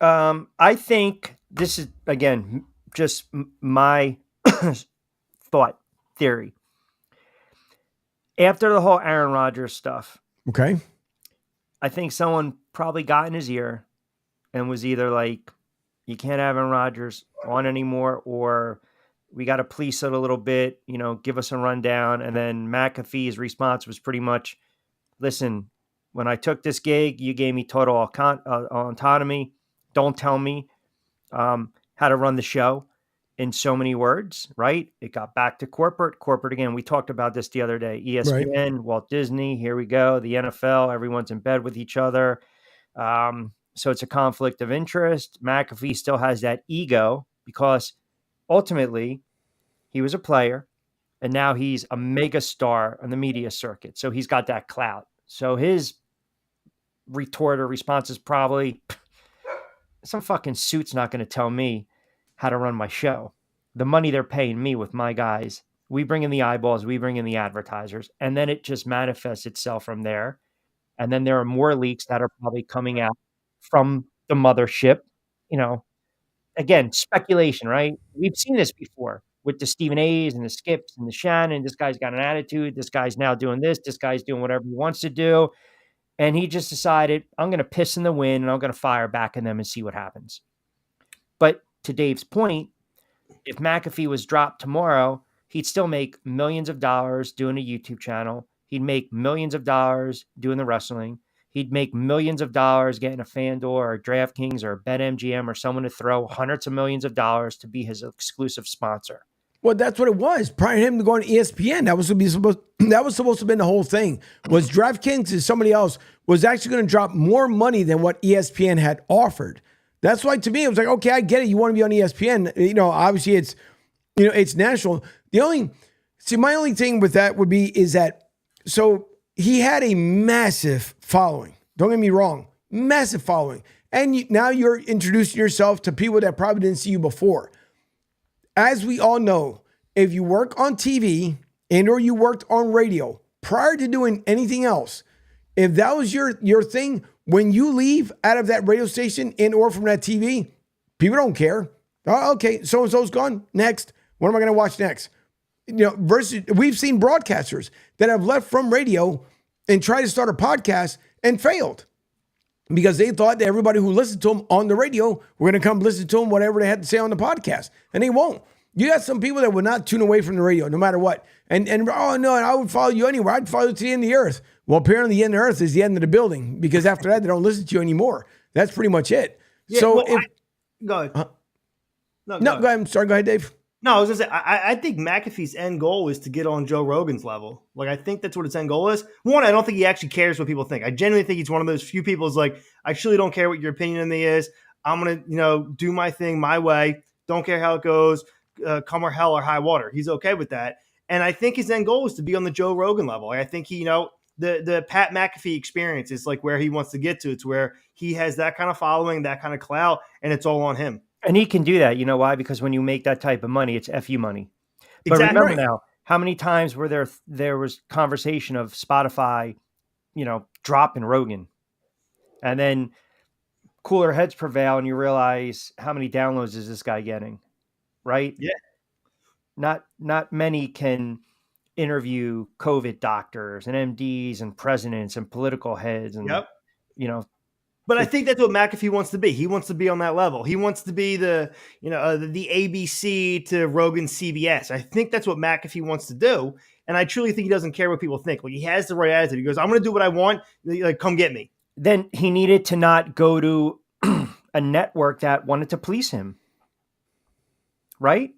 I think this is, again, just my theory. After the whole Aaron Rodgers stuff, okay, I think someone probably got in his ear and was either like, you can't have Aaron Rodgers on anymore, or We got to police it a little bit, give us a rundown. And then McAfee's response was pretty much, listen, when I took this gig, you gave me total autonomy. Don't tell me how to run the show in so many words, right? It got back to corporate again. We talked about this the other day. ESPN, right. Walt Disney, here we go. The NFL, everyone's in bed with each other. So it's a conflict of interest. McAfee still has that ego because ultimately he was a player and now he's a mega star on the media circuit. So he's got that clout. So his retort or response is probably, some fucking suit's not going to tell me how to run my show. The money they're paying me with my guys, we bring in the eyeballs, we bring in the advertisers, and then it just manifests itself from there. And then there are more leaks that are probably coming out from the mothership. Again, speculation, right? We've seen this before with the Stephen A's and the Skips and the Shannon. This guy's got an attitude. This guy's now doing this. This guy's doing whatever he wants to do. And he just decided, I'm going to piss in the wind and I'm going to fire back at them and see what happens. But to Dave's point, if McAfee was dropped tomorrow, he'd still make millions of dollars doing a YouTube channel. He'd make millions of dollars doing the wrestling. He'd make millions of dollars getting a FanDuel or a DraftKings or a BetMGM or someone to throw hundreds of millions of dollars to be his exclusive sponsor. Well, that's what it was. Prior to him to going to ESPN, that was supposed to have been the whole thing. Was DraftKings and somebody else was actually going to drop more money than what ESPN had offered. That's why, to me, it was like, okay, I get it. You want to be on ESPN. Obviously it's national. My only thing with that is that, so he had a massive following. Don't get me wrong. Massive following. And now you're introducing yourself to people that probably didn't see you before. As we all know, if you work on TV and or you worked on radio prior to doing anything else, if that was your thing, when you leave out of that radio station and or from that TV, people don't care. Oh, okay, so-and-so's gone. Next. What am I going to watch next? Versus we've seen broadcasters that have left from radio and tried to start a podcast and failed because they thought that everybody who listened to them on the radio were going to come listen to them, whatever they had to say on the podcast. And they won't. You got some people that would not tune away from the radio no matter what. And oh, no, I would follow you anywhere. I'd follow you to the end of the earth. Well, apparently the end of the earth is the end of the building because after that, they don't listen to you anymore. That's pretty much it. Yeah, so well, if... Go ahead. No, go ahead. I'm sorry. Go ahead, Dave. No, I was going to say, I think McAfee's end goal is to get on Joe Rogan's level. Like, I think that's what his end goal is. One, I don't think he actually cares what people think. I genuinely think he's one of those few people who's like, I truly don't care what your opinion of me is. I'm going to, do my thing my way. Don't care how it goes, come or hell or high water. He's okay with that. And I think his end goal is to be on the Joe Rogan level. I think he, the Pat McAfee experience is like where he wants to get to. It's where he has that kind of following, that kind of clout, and it's all on him. And he can do that. You know why? Because when you make that type of money, it's FU money. But Exactly. Remember now, how many times were there was conversation of Spotify, dropping Rogan, and then cooler heads prevail, and you realize how many downloads is this guy getting, right? Yeah. Not many can interview COVID doctors and MDs and presidents and political heads and But I think that's what McAfee wants to be. He wants to be on that level. He wants to be the ABC to Rogan CBS. I think that's what McAfee wants to do. And I truly think he doesn't care what people think. Like, he has the right attitude. He goes, I'm going to do what I want. Like, come get me. Then he needed to not go to a network that wanted to police him. Right?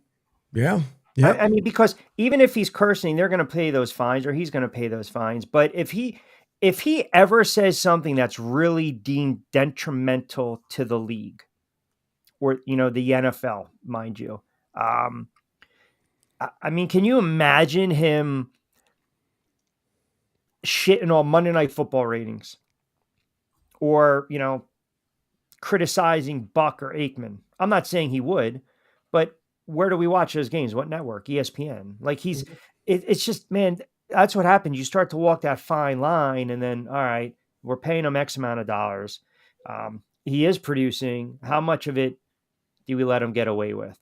Yeah. I mean, because even if he's cursing, they're going to pay those fines, or he's going to pay those fines. But if he ever says something that's really deemed detrimental to the league or, the NFL, mind you, I mean, can you imagine him shitting on Monday Night Football ratings or, criticizing Buck or Aikman? I'm not saying he would, but where do we watch those games? What network? ESPN. Like it's just, man, that's what happens. You start to walk that fine line, and then, all right, we're paying him X amount of dollars. He is producing. How much of it do we let him get away with?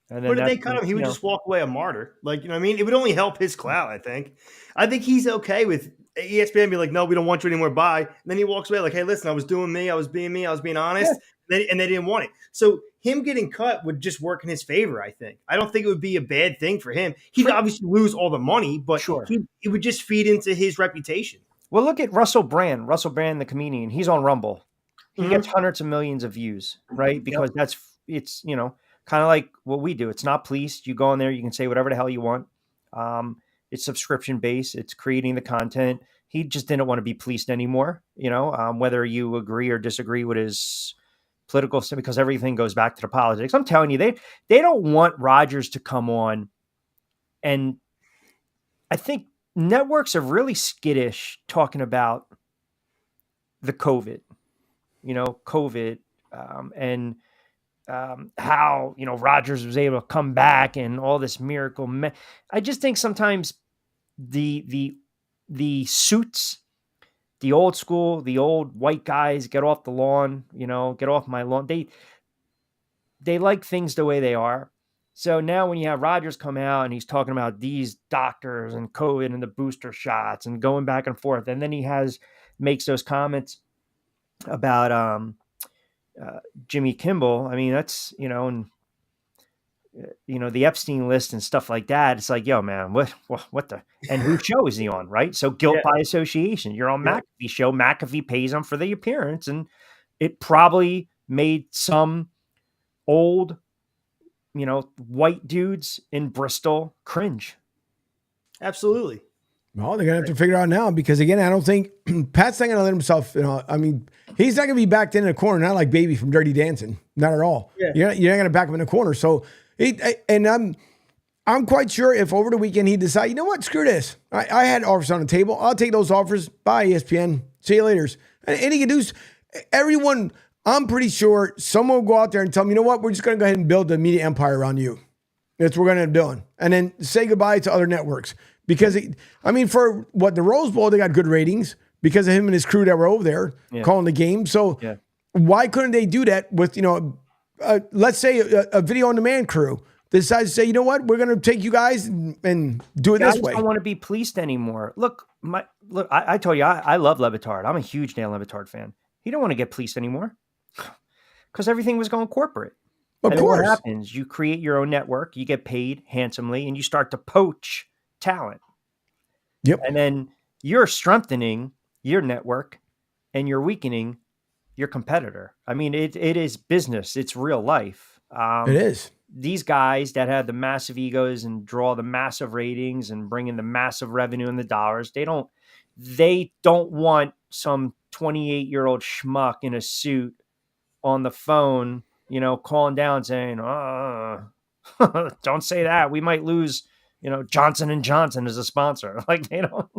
And then he would just walk away a martyr. Like, I mean, it would only help his clout, I think. I think he's okay with ESPN being like, no, we don't want you anymore. Bye. And then he walks away like, hey, listen, I was doing me. I was being honest. and they didn't want it. So him getting cut would just work in his favor, I think. I don't think it would be a bad thing for him. He'd obviously lose all the money, but Sure. it would just feed into his reputation. Well, look at Russell Brand, the comedian. He's on Rumble. He gets hundreds of millions of views, right? Because it's, you know, kind of like what we do. It's not policed. You go on there, you can say whatever the hell you want. It's subscription based. It's creating the content. He just didn't want to be policed anymore, you know, whether you agree or disagree with his political stuff, because everything goes back to the politics. I'm telling you, they don't want Rogers to come on. And I think networks are really skittish talking about the COVID, and how, you know, Rogers was able to come back and all this miracle. I just think sometimes the suits, the old school, the old white guys, get off the lawn, get off my lawn. They like things the way they are. So now when you have Rogers come out and he's talking about these doctors and COVID and the booster shots and going back and forth, and then he makes those comments about Jimmy Kimmel. I mean, that's, and the Epstein list and stuff like that. It's like, yo, man, what the, and whose show is he on? Right. So guilt by association. You're on McAfee show. McAfee pays him for the appearance, and it probably made some old, white dudes in Bristol cringe. Absolutely. Well, they're going to have to figure it out now, because, again, I don't think Pat's not going to let himself, I mean, he's not going to be backed in a corner, not like Baby from Dirty Dancing. Not at all. Yeah. You're not going to back him in a corner. So, I'm quite sure if over the weekend he decide, you know what, screw this. I had offers on the table. I'll take those offers. Bye, ESPN. See you later. And he can do, everyone, I'm pretty sure someone will go out there and tell him, you know what, we're just going to go ahead and build the media empire around you. That's what we're going to end up doing. And then say goodbye to other networks. Because, for the Rose Bowl, they got good ratings because of him and his crew that were over there calling the game. So why couldn't they do that with, let's say a video on demand crew decides to say, you know what, we're going to take you guys and do it this way. I don't want to be policed anymore. Look, I told you, I love Levitard. I'm a huge Dan Levitard fan. He don't want to get policed anymore because everything was going corporate. Of course. What happens? You create your own network, you get paid handsomely, and you start to poach talent. Yep. And then you're strengthening your network and you're weakening your competitor. I mean, it is business. It's real life. It is. These guys that have the massive egos and draw the massive ratings and bring in the massive revenue and the dollars, they don't want some 28-year-old schmuck in a suit on the phone, calling down saying, don't say that. We might lose, Johnson & Johnson as a sponsor. Like, they don't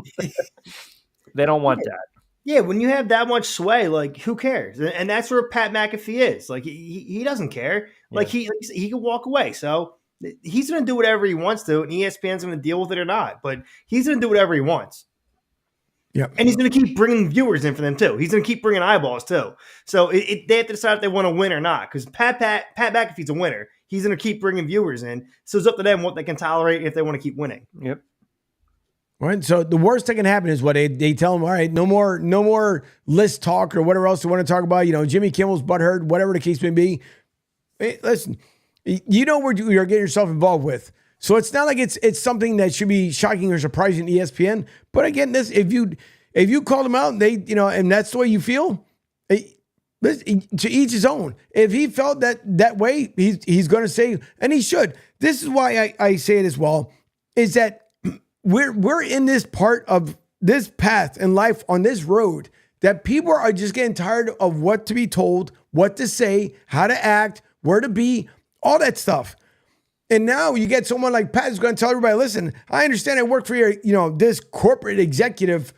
want that. Yeah, when you have that much sway, like, who cares? And that's where Pat McAfee is. Like, he doesn't care. Like, he can walk away. So he's going to do whatever he wants to, and ESPN's going to deal with it or not. But he's going to do whatever he wants. Yeah, and he's going to keep bringing viewers in for them too. He's going to keep bringing eyeballs too. So they have to decide if they want to win or not. Because Pat McAfee's a winner. He's going to keep bringing viewers in. So it's up to them what they can tolerate if they want to keep winning. Yep. Right. So the worst that can happen is what they tell them. All right, no more list talk or whatever else they want to talk about. Jimmy Kimmel's butthurt, whatever the case may be. Hey, listen, where you're getting yourself involved with. So it's not like it's something that should be shocking or surprising to ESPN. But again, if you call them out and they, and that's the way you feel, to each his own. If he felt that way, he's going to say, and he should. This is why I say it as well, is that we're in this part of this path in life on this road that people are just getting tired of what to be told, what to say, how to act, where to be, all that stuff. And now you get someone like Pat who's going to tell everybody, listen, I understand I work for your, this corporate executive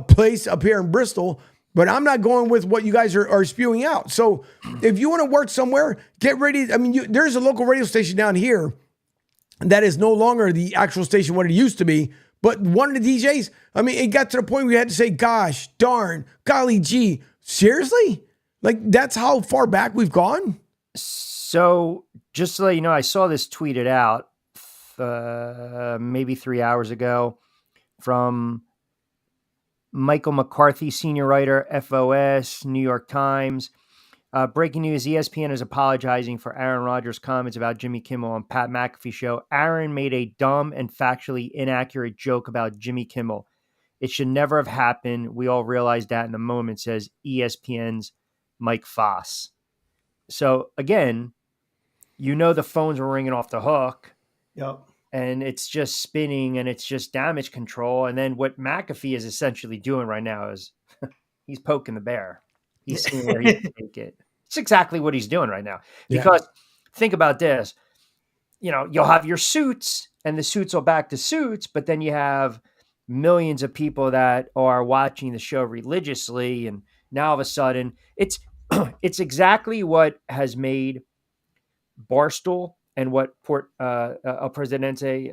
place up here in Bristol, but I'm not going with what you guys are spewing out. So if you want to work somewhere, get ready. I mean, there's a local radio station down here that is no longer the actual station what it used to be. But one of the DJs, I mean, it got to the point where you had to say, gosh, darn, golly gee, seriously? Like, that's how far back we've gone? So just to let you know, I saw this tweeted out maybe 3 hours ago from Michael McCarthy, senior writer, FOS, New York Times. Breaking news, ESPN is apologizing for Aaron Rodgers' comments about Jimmy Kimmel on Pat McAfee show. Aaron made a dumb and factually inaccurate joke about Jimmy Kimmel. It should never have happened. We all realized that in the moment, says ESPN's Mike Foss. So again, the phones were ringing off the hook. Yep. And it's just spinning and it's just damage control. And then what McAfee is essentially doing right now is he's poking the bear. He's seeing where he can take it. It's exactly what he's doing right now. Because think about this, you'll have your suits and the suits will back to suits, but then you have millions of people that are watching the show religiously. And now all of a sudden it's exactly what has made Barstool and what El Presidente,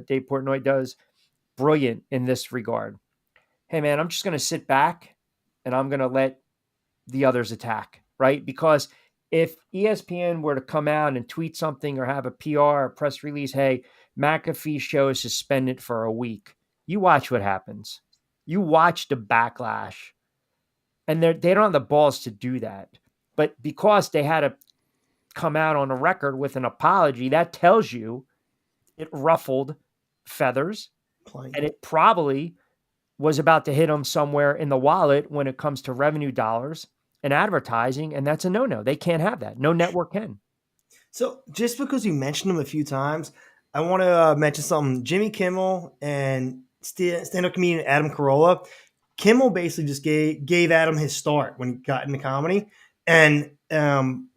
Dave Portnoy does brilliant in this regard. Hey man, I'm just going to sit back and I'm going to let the others attack, right? Because if ESPN were to come out and tweet something or have a PR or press release, hey, McAfee show is suspended for a week, you watch what happens. You watch the backlash. And they don't have the balls to do that. But because they had to come out on a record with an apology, that tells you it ruffled feathers. And it probably was about to hit them somewhere in the wallet when it comes to revenue dollars and advertising, and that's a no-no. They can't have that. No network can. So just because you mentioned him a few times, I want to mention something. Jimmy Kimmel and stand-up comedian Adam Carolla. Kimmel basically just gave Adam his start when he got into comedy. And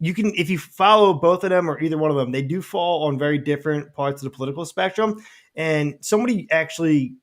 you can, if you follow both of them or either one of them, they do fall on very different parts of the political spectrum. And somebody actually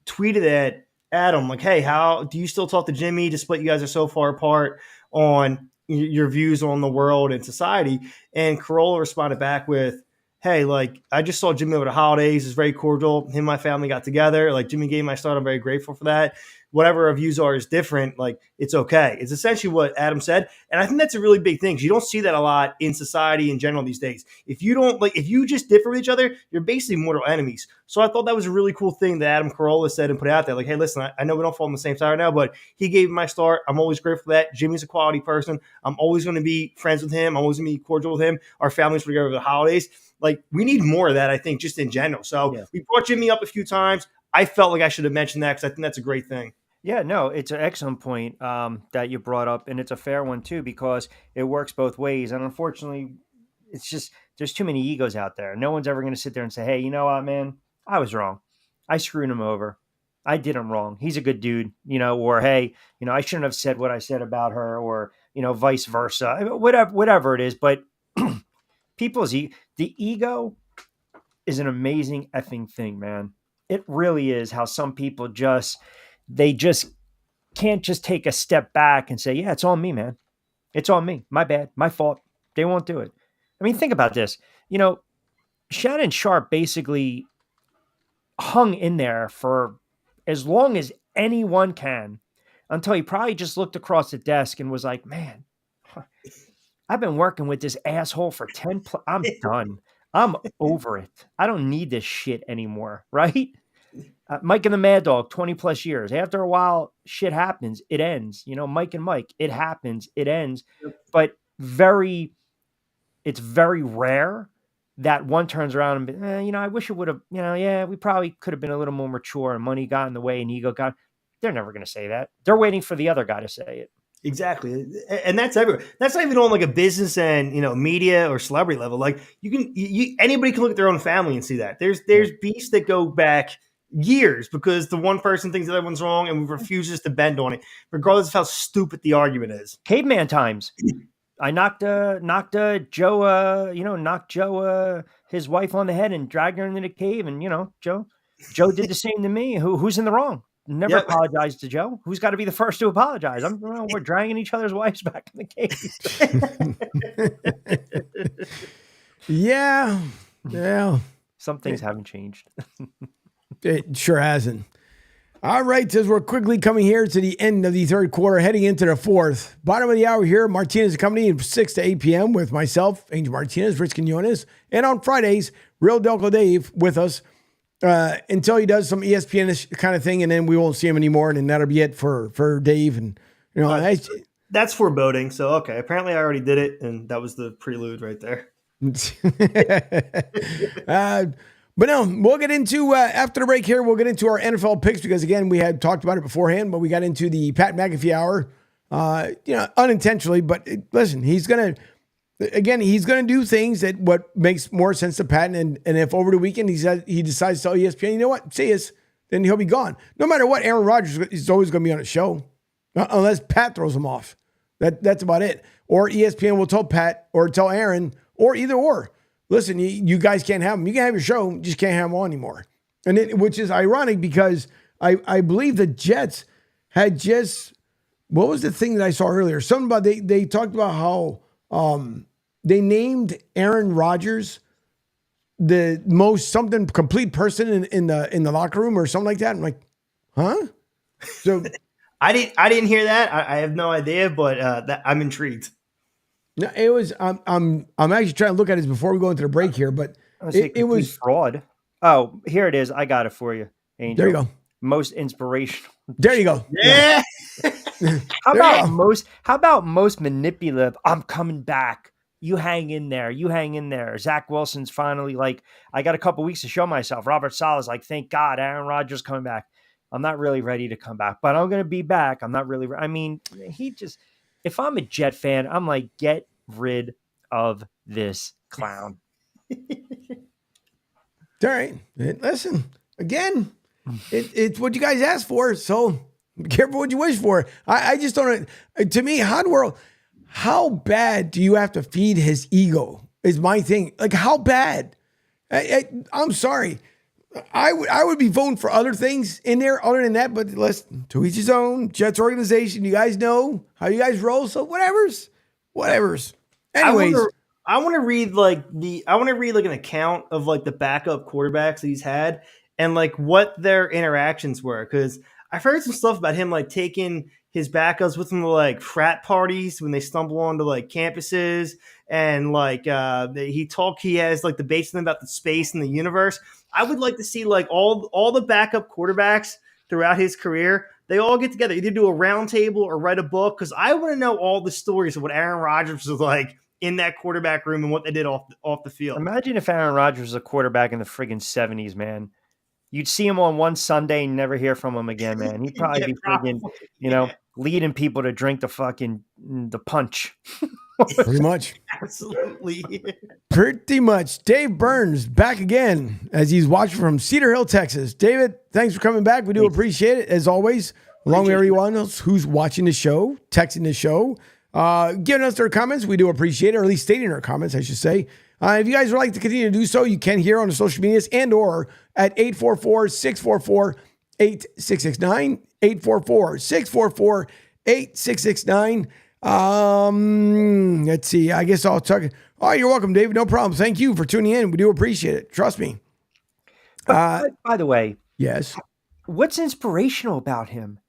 tweeted at Adam, like, hey, how do you still talk to Jimmy despite you guys are so far apart on your views on the world and society? And Carolla responded back with, hey, like, I just saw Jimmy over the holidays. It's very cordial. Him and my family got together. Like, Jimmy gave my start. I'm very grateful for that. Whatever our views are is different. Like, it's okay. It's essentially what Adam said. And I think that's a really big thing because you don't see that a lot in society in general these days. If you just differ with each other, you're basically mortal enemies. So I thought that was a really cool thing that Adam Carolla said and put out there. Like, hey, listen, I know we don't fall on the same side right now, but he gave me my start. I'm always grateful for that. Jimmy's a quality person. I'm always going to be friends with him. I'm always going to be cordial with him. Our families were together over the holidays. Like, we need more of that, I think, just in general. So we brought Jimmy up a few times. I felt like I should have mentioned that because I think that's a great thing. Yeah, no, it's an excellent point that you brought up, and it's a fair one too because it works both ways. And unfortunately, it's just there's too many egos out there. No one's ever going to sit there and say, "Hey, you know what, man? I was wrong. I screwed him over. I did him wrong. He's a good dude," or "Hey, I shouldn't have said what I said about her," or vice versa. Whatever it is, but the ego is an amazing effing thing, man. It really is. How some people they just can't just take a step back and say, yeah, it's on me, man. It's on me. My bad. My fault. They won't do it. I mean, think about this. Shannon Sharp basically hung in there for as long as anyone can until he probably just looked across the desk and was like, man, I've been working with this asshole for I'm done. I'm over it. I don't need this shit anymore. Right? Mike and the Mad Dog, 20 plus years. After a while, shit happens. It ends. Mike and Mike, it happens. It ends. But it's very rare that one turns around and, I wish it would have, we probably could have been a little more mature and money got in the way and ego got. They're never going to say that. They're waiting for the other guy to say it. Exactly. And that's everywhere. That's not even on like a business and, media or celebrity level. Like anybody can look at their own family and see that. There's beefs that go back years because the one person thinks the other one's wrong and refuses to bend on it, regardless of how stupid the argument is. Caveman times. I knocked Joe, his wife on the head and dragged her into the cave. And, Joe did the same to me. Who's in the wrong? Never apologized to Joe. Who's got to be the first to apologize? We're dragging each other's wives back in the cave. Yeah. Some things haven't changed. It sure hasn't. All right, as we're quickly coming here to the end of the third quarter, heading into the fourth. Bottom of the hour here, Martinez Company, 6 to 8 p.m. with myself, Angel Martinez, Rich Quinones, and on Fridays, Real Delco Dave with us until he does some ESPN kind of thing, and then we won't see him anymore, and then that'll be it for Dave. And That's foreboding. So okay, apparently I already did it, and that was the prelude right there. But no, we'll get into after the break here. We'll get into our NFL picks because again, we had talked about it beforehand, but we got into the Pat McAfee hour, unintentionally. But listen, he's gonna do things that what makes more sense to Pat. And if over the weekend he decides to tell ESPN, you know what, see us, then he'll be gone. No matter what, Aaron Rodgers is always going to be on a show, unless Pat throws him off. That's about it. Or ESPN will tell Pat or tell Aaron or either or. Listen, you guys can't have him. You can have your show, you just can't have him on anymore. And which is ironic because I believe the Jets had just, what was the thing that I saw earlier? Something about they talked about how they named Aaron Rodgers the most something complete person in the locker room or something like that. I'm like, huh? So I didn't hear that. I have no idea, but I'm intrigued. No, it was. I'm actually trying to look at this before we go into the break here, but it was fraud. Oh, here it is. I got it for you, Angel. There you go. Most inspirational. There you go. Yeah. How about most manipulative? I'm coming back. You hang in there. You hang in there. Zach Wilson's finally like, I got a couple weeks to show myself. Robert Saleh's like, thank God, Aaron Rodgers coming back. I'm not really ready to come back, but I'm going to be back. I'm not really. I mean, if I'm a Jet fan, I'm like, get rid of this clown. All right. Listen, again, it's what you guys asked for. So be careful what you wish for. I just don't, to me, how bad do you have to feed his ego is my thing. Like how bad? I'm sorry. I would be voting for other things in there other than that, but listen, to each his own. Jets organization, you guys know how you guys roll, so whatever's. Anyways, I want to read like an account of like the backup quarterbacks that he's had and like what their interactions were, because I've heard some stuff about him like taking his backups with him to like frat parties when they stumble onto like campuses, and like he has like debates about the space and the universe. I would like to see like all the backup quarterbacks throughout his career. They all get together, either do a round table or write a book, because I want to know all the stories of what Aaron Rodgers was like in that quarterback room and what they did off the field. Imagine if Aaron Rodgers was a quarterback in the friggin' 70s, man. You'd see him on one Sunday and never hear from him again, man. He'd probably be friggin', leading people to drink the punch. Pretty much. Absolutely. Pretty much. Dave Burns back again as he's watching from Cedar Hill, Texas. David, thanks for coming back. We do appreciate it, as always. Along with everyone else who's watching the show, texting the show, giving us their comments. We do appreciate it, or at least stating our comments, I should say. If you guys would like to continue to do so, you can here on the social medias and or at 844-644-8669, 844-644-8669. Let's see. I guess I'll talk. Oh, you're welcome, David. No problem. Thank you for tuning in. We do appreciate it. Trust me. By the way, yes. What's inspirational about him?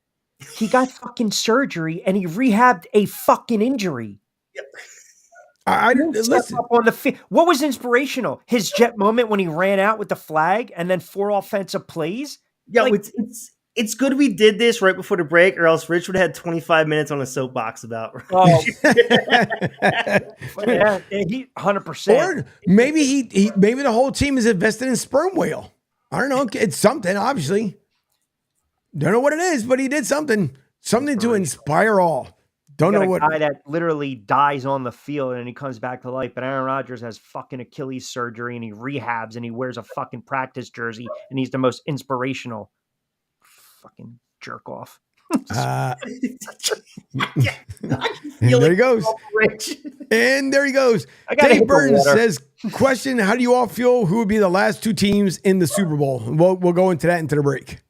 He got fucking surgery and he rehabbed a fucking injury. Yep. I listen. Up on the what was inspirational? His Jet moment when he ran out with the flag and then 4 offensive plays. Yeah, it's good we did this right before the break, or else Rich would have had 25 minutes on a soapbox about. Oh, yeah, he 100%. Or maybe maybe the whole team is invested in sperm whale. I don't know. It's something, obviously. Don't know what it is, but he did something to inspire all. Don't know what. A guy that literally dies on the field and he comes back to life. But Aaron Rodgers has fucking Achilles surgery and he rehabs and he wears a fucking practice jersey and he's the most inspirational fucking jerk off. And there he goes. And there he goes. Dave Burns says, question, how do you all feel who would be the last 2 teams in the Super Bowl? We'll go into that into the break.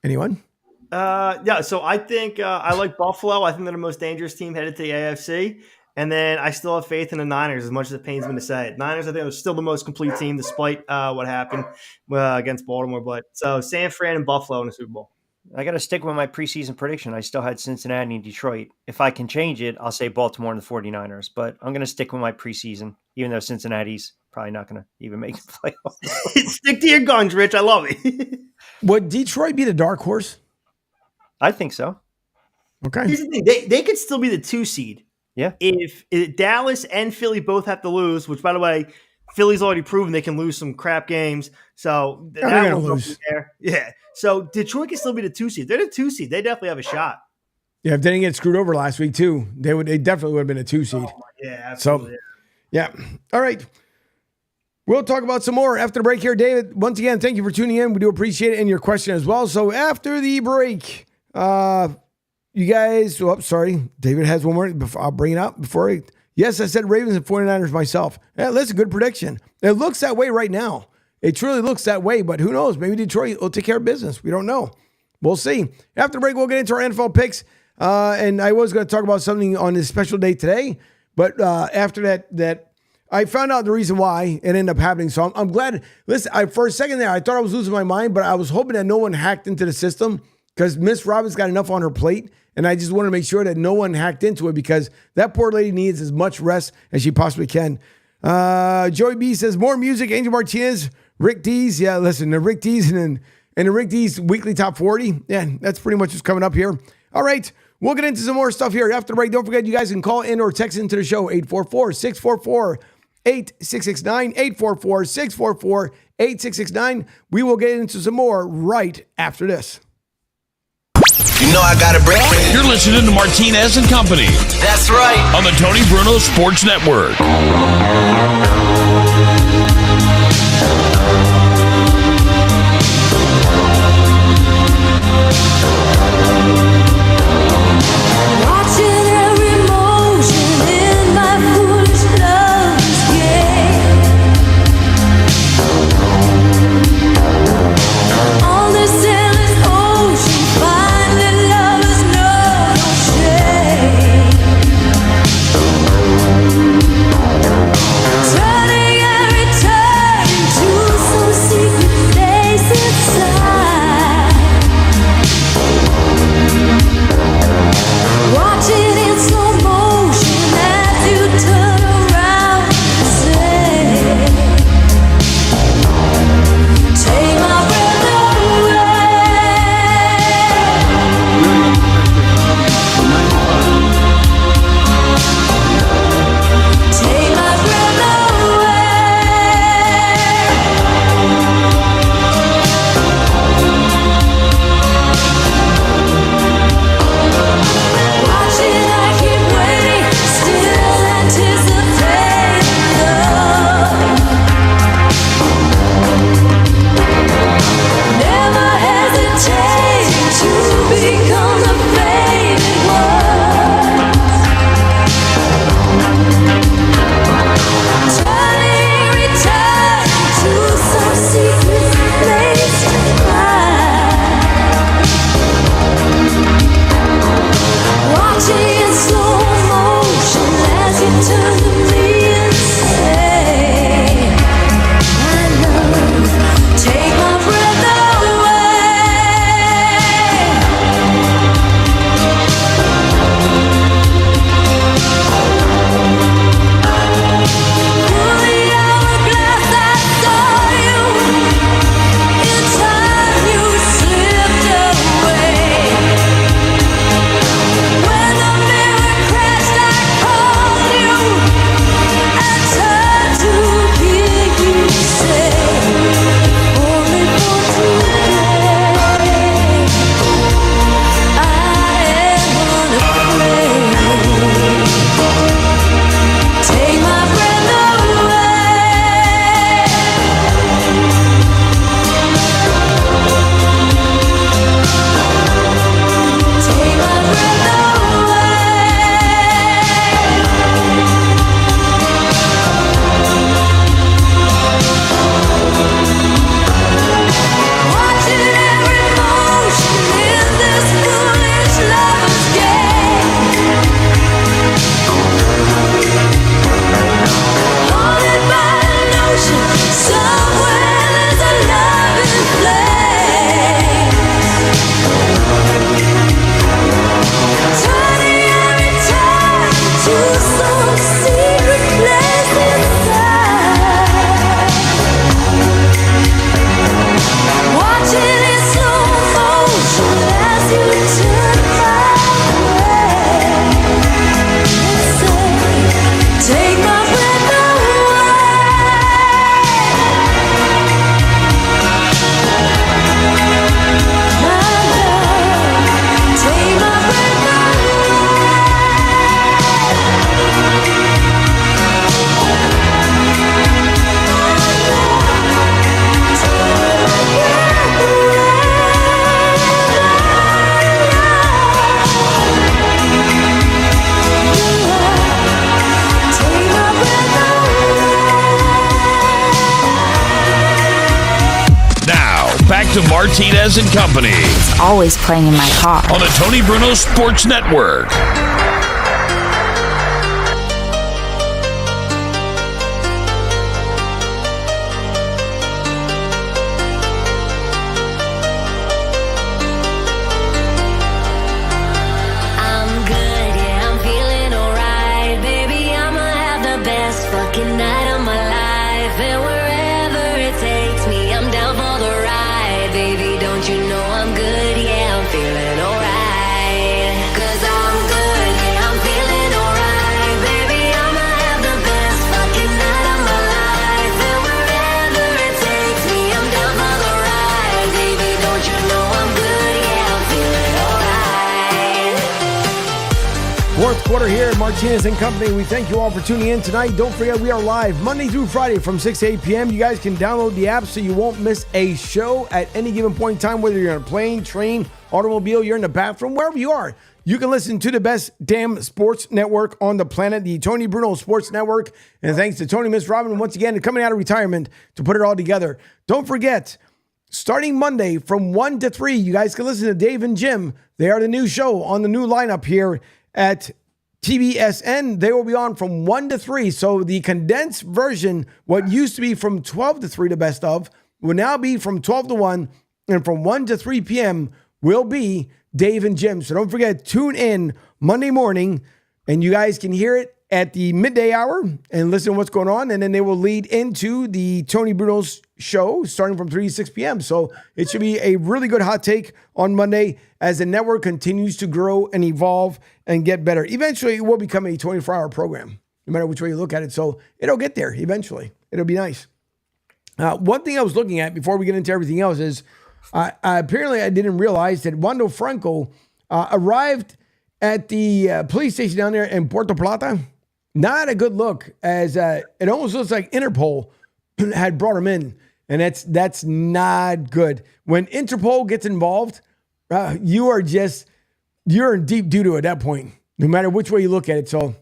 Anyone? Yeah, so I think I like Buffalo. I think they're the most dangerous team headed to the AFC. And then I still have faith in the Niners, as much as it pains me to say it. Niners, I think, are still the most complete team, despite what happened against Baltimore. But so San Fran and Buffalo in the Super Bowl. I got to stick with my preseason prediction. I still had Cincinnati and Detroit. If I can change it, I'll say Baltimore and the 49ers. But I'm going to stick with my preseason, even though Cincinnati's probably not going to even make the playoffs. Stick to your guns, Rich. I love it. Would Detroit be the dark horse? I think so. Okay. Here's the thing: they could still be the 2 seed. Yeah. If Dallas and Philly both have to lose, which by the way, Philly's already proven they can lose some crap games, so They're gonna will lose. there. Yeah. So Detroit can still be the 2 seed. They're the 2 seed. They definitely have a shot. Yeah, if they didn't get screwed over last week too, they definitely would have been a 2 seed. Yeah, absolutely. So, yeah. All right. We'll talk about some more after the break here, David. Once again, thank you for tuning in. We do appreciate it and your question as well. So after the break, you guys, sorry, David has one more. I'll bring it up before yes, I said Ravens and 49ers myself. Yeah, that's a good prediction. It looks that way right now. It truly looks that way, but who knows? Maybe Detroit will take care of business. We don't know. We'll see. After the break, we'll get into our NFL picks. And I was going to talk about something on this special day today, but after that I found out the reason why it ended up happening. So I'm glad. Listen, for a second there, I thought I was losing my mind, but I was hoping that no one hacked into the system because Miss Robbins got enough on her plate. And I just want to make sure that no one hacked into it because that poor lady needs as much rest as she possibly can. Joey B says, more music, Angel Martinez, Rick D's. Yeah, listen, the Rick D's and the Rick D's weekly top 40. Yeah, that's pretty much what's coming up here. All right, we'll get into some more stuff here after the break. Don't forget, you guys can call in or text into the show, 844-644-8669, 844-644-8669. We will get into some more right after this. You know I got a break. You're listening to Martinez and Company That's right. on the Tony Bruno Sports Network. Watching every motion in my foolish love's game. On this endless ocean, finding lovers know no shame. Turn Martinez Company. It's always playing in my car. On the Tony Bruno Sports Network. Fourth quarter here at Martinez Company. We thank you all for tuning in tonight. Don't forget, we are live Monday through Friday from 6 to 8 p.m. You guys can download the app so you won't miss a show at any given point in time, whether you're on a plane, train, automobile, you're in the bathroom, wherever you are. You can listen to the best damn sports network on the planet, the Tony Bruno Sports Network. And thanks to Tony Miss Robin once again coming out of retirement to put it all together. Don't forget, starting Monday from 1 to 3, you guys can listen to Dave and Jim. They are the new show on the new lineup here at TBSN. They will be on from 1 to 3. So the condensed version, what used to be from 12 to 3, the best of, will now be from 12 to 1. And from 1 to 3 p.m. will be Dave and Jim. So don't forget, tune in Monday morning, and you guys can hear it at the midday hour and listen to what's going on. And then they will lead into the Tony Bruno's show starting from 3 to 6 p.m. So it should be a really good hot take on Monday as the network continues to grow and evolve and get better. Eventually, it will become a 24-hour program, no matter which way you look at it. So it'll get there eventually. It'll be nice. One thing I was looking at before we get into everything else is apparently I didn't realize that Wando Franco arrived at the police station down there in Puerto Plata. Not a good look, as it almost looks like Interpol had brought him in, and that's not good. When Interpol gets involved, you're in deep doo-doo at that point, no matter which way you look at it. So,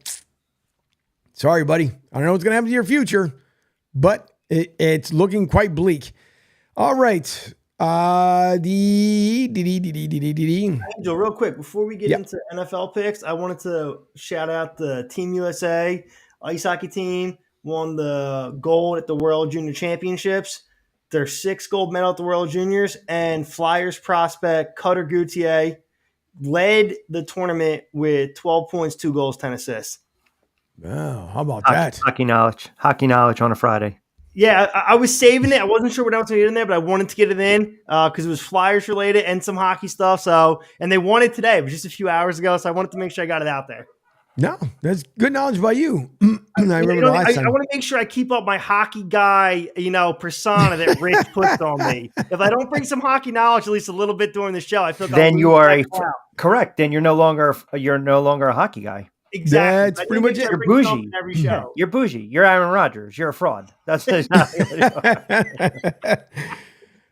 sorry, buddy. I don't know what's going to happen to your future, but it's looking quite bleak. All right. Angel, real quick, before we get into NFL picks, I wanted to shout out the Team USA ice hockey team. Won the gold at the World Junior Championships. Their 6th gold medal at the World Juniors, and Flyers prospect Cutter Gauthier led the tournament with 12 points, 2 goals, 10 assists. Wow, how about that? Hockey knowledge on a Friday. Yeah, I was saving it. I wasn't sure what else to get in there, but I wanted to get it in because it was Flyers related and some hockey stuff. So, and they won it today. It was just a few hours ago, so I wanted to make sure I got it out there. No, that's good knowledge by you. I remember last time. I want to make sure I keep up my hockey guy, persona that Rich puts on me. If I don't bring some hockey knowledge at least a little bit during the show, I feel like then you are correct. Then you're no longer a hockey guy. Exactly. That's pretty much it. You're bougie. Every show. You're bougie. You're Aaron Rodgers. You're a fraud. That's exactly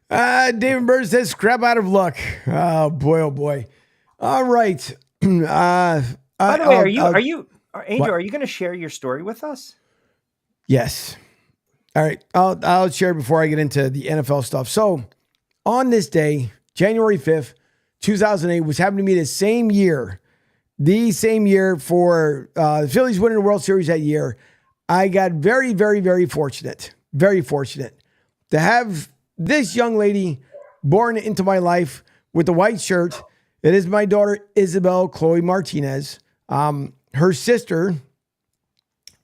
what David Bird says, "Scrap out of luck." Oh boy. All right. By the way, Angel, are you going to share your story with us? Yes. All right. I'll share before I get into the NFL stuff. So on this day, January 5th, 2008, was happening to be the same year for the Phillies winning the World Series that year. I got very, very, very fortunate to have this young lady born into my life with the white shirt. It is my daughter, Isabel Chloe Martinez. Her sister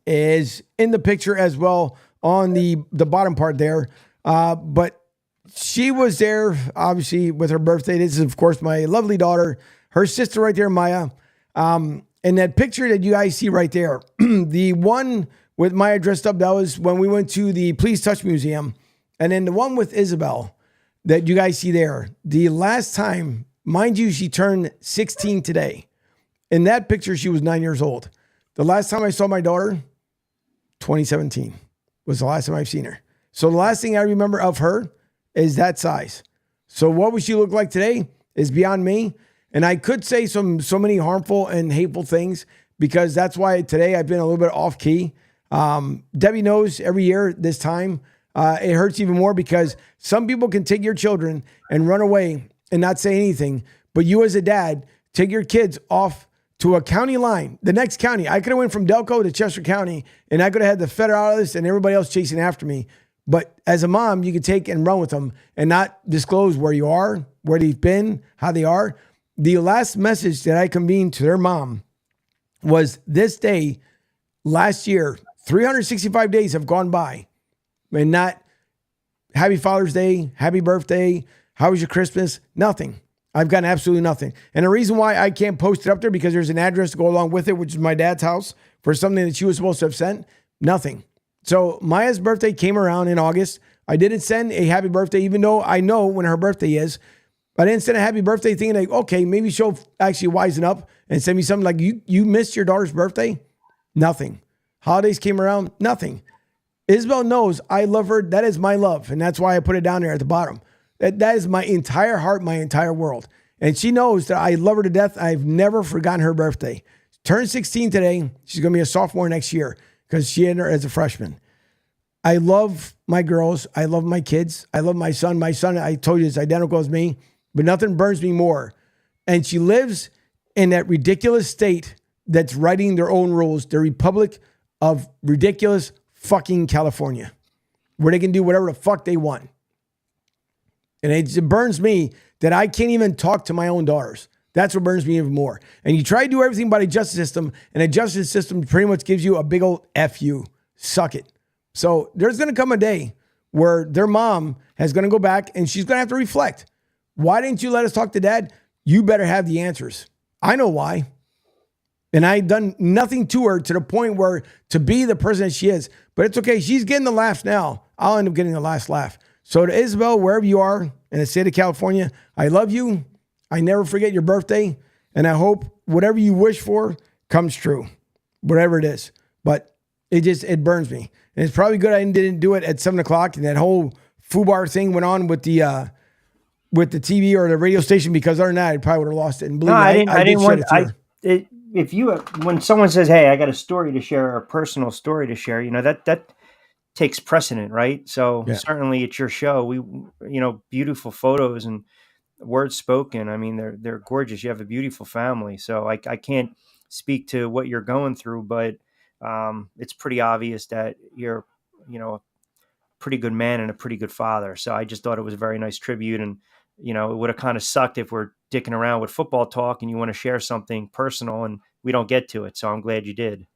is in the picture as well on the bottom part there. But she was there, obviously, with her birthday. This is, of course, my lovely daughter. Her sister right there, Maya. And that picture that you guys see right there, the one with Maya dressed up, that was when we went to the Please Touch Museum. And then the one with Isabel that you guys see there, the last time, mind you, she turned 16 today. In that picture, she was 9 years old. The last time I saw my daughter, 2017, was the last time I've seen her. So the last thing I remember of her is that size. So what would she look like today is beyond me. And I could say so many harmful and hateful things because that's why today I've been a little bit off key. Debbie knows every year this time, It hurts even more because some people can take your children and run away and not say anything. But you as a dad, take your kids off to a county line, the next county. I could have went from Delco to Chester County, and I could have had the federalists and everybody else chasing after me. But as a mom, you could take and run with them and not disclose where you are, where they've been, how they are. The last message that I convened to their mom was this day last year. 365 days have gone by, and not happy Father's Day, happy birthday, how was your Christmas? Nothing. I've gotten absolutely nothing. And the reason why I can't post it up there because there's an address to go along with it, which is my dad's house, for something that she was supposed to have sent. Nothing. So Maya's birthday came around in August. I didn't send a happy birthday, even though I know when her birthday is. I didn't send a happy birthday thinking like, okay, maybe she'll actually wisen up and send me something like, you missed your daughter's birthday? Nothing. Holidays came around? Nothing. Isabel knows I love her. That is my love. And that's why I put it down there at the bottom. That is my entire heart, my entire world. And she knows that I love her to death. I've never forgotten her birthday. Turned 16 today. She's going to be a sophomore next year because she had her as a freshman. I love my girls. I love my kids. I love my son. My son, I told you, is identical as me, but nothing burns me more. And she lives in that ridiculous state that's writing their own rules, the Republic of ridiculous fucking California, where they can do whatever the fuck they want. And it burns me that I can't even talk to my own daughters. That's what burns me even more. And you try to do everything by the justice system, and the justice system pretty much gives you a big old F you. Suck it. So there's going to come a day where their mom is going to go back and she's going to have to reflect. Why didn't you let us talk to dad? You better have the answers. I know why. And I've done nothing to her to the point where to be the person that she is. But it's okay. She's getting the laughs now. I'll end up getting the last laugh. So to Isabel, wherever you are in the state of California, I love you. I never forget your birthday. And I hope whatever you wish for comes true, whatever it is. But it burns me. And it's probably good I didn't do it at 7 o'clock. And that whole FUBAR thing went on with the TV or the radio station, because other than that, I probably would have lost it. And believe me, I didn't want it. If you, when someone says, "Hey, I got a story to share, or a personal story to share," that takes precedent, right? So certainly it's your show. We, beautiful photos and words spoken. I mean, they're gorgeous. You have a beautiful family. So I can't speak to what you're going through, but it's pretty obvious that you're, a pretty good man and a pretty good father. So I just thought it was a very nice tribute. And, it would have kind of sucked if we're dicking around with football talk and you want to share something personal and we don't get to it. So I'm glad you did.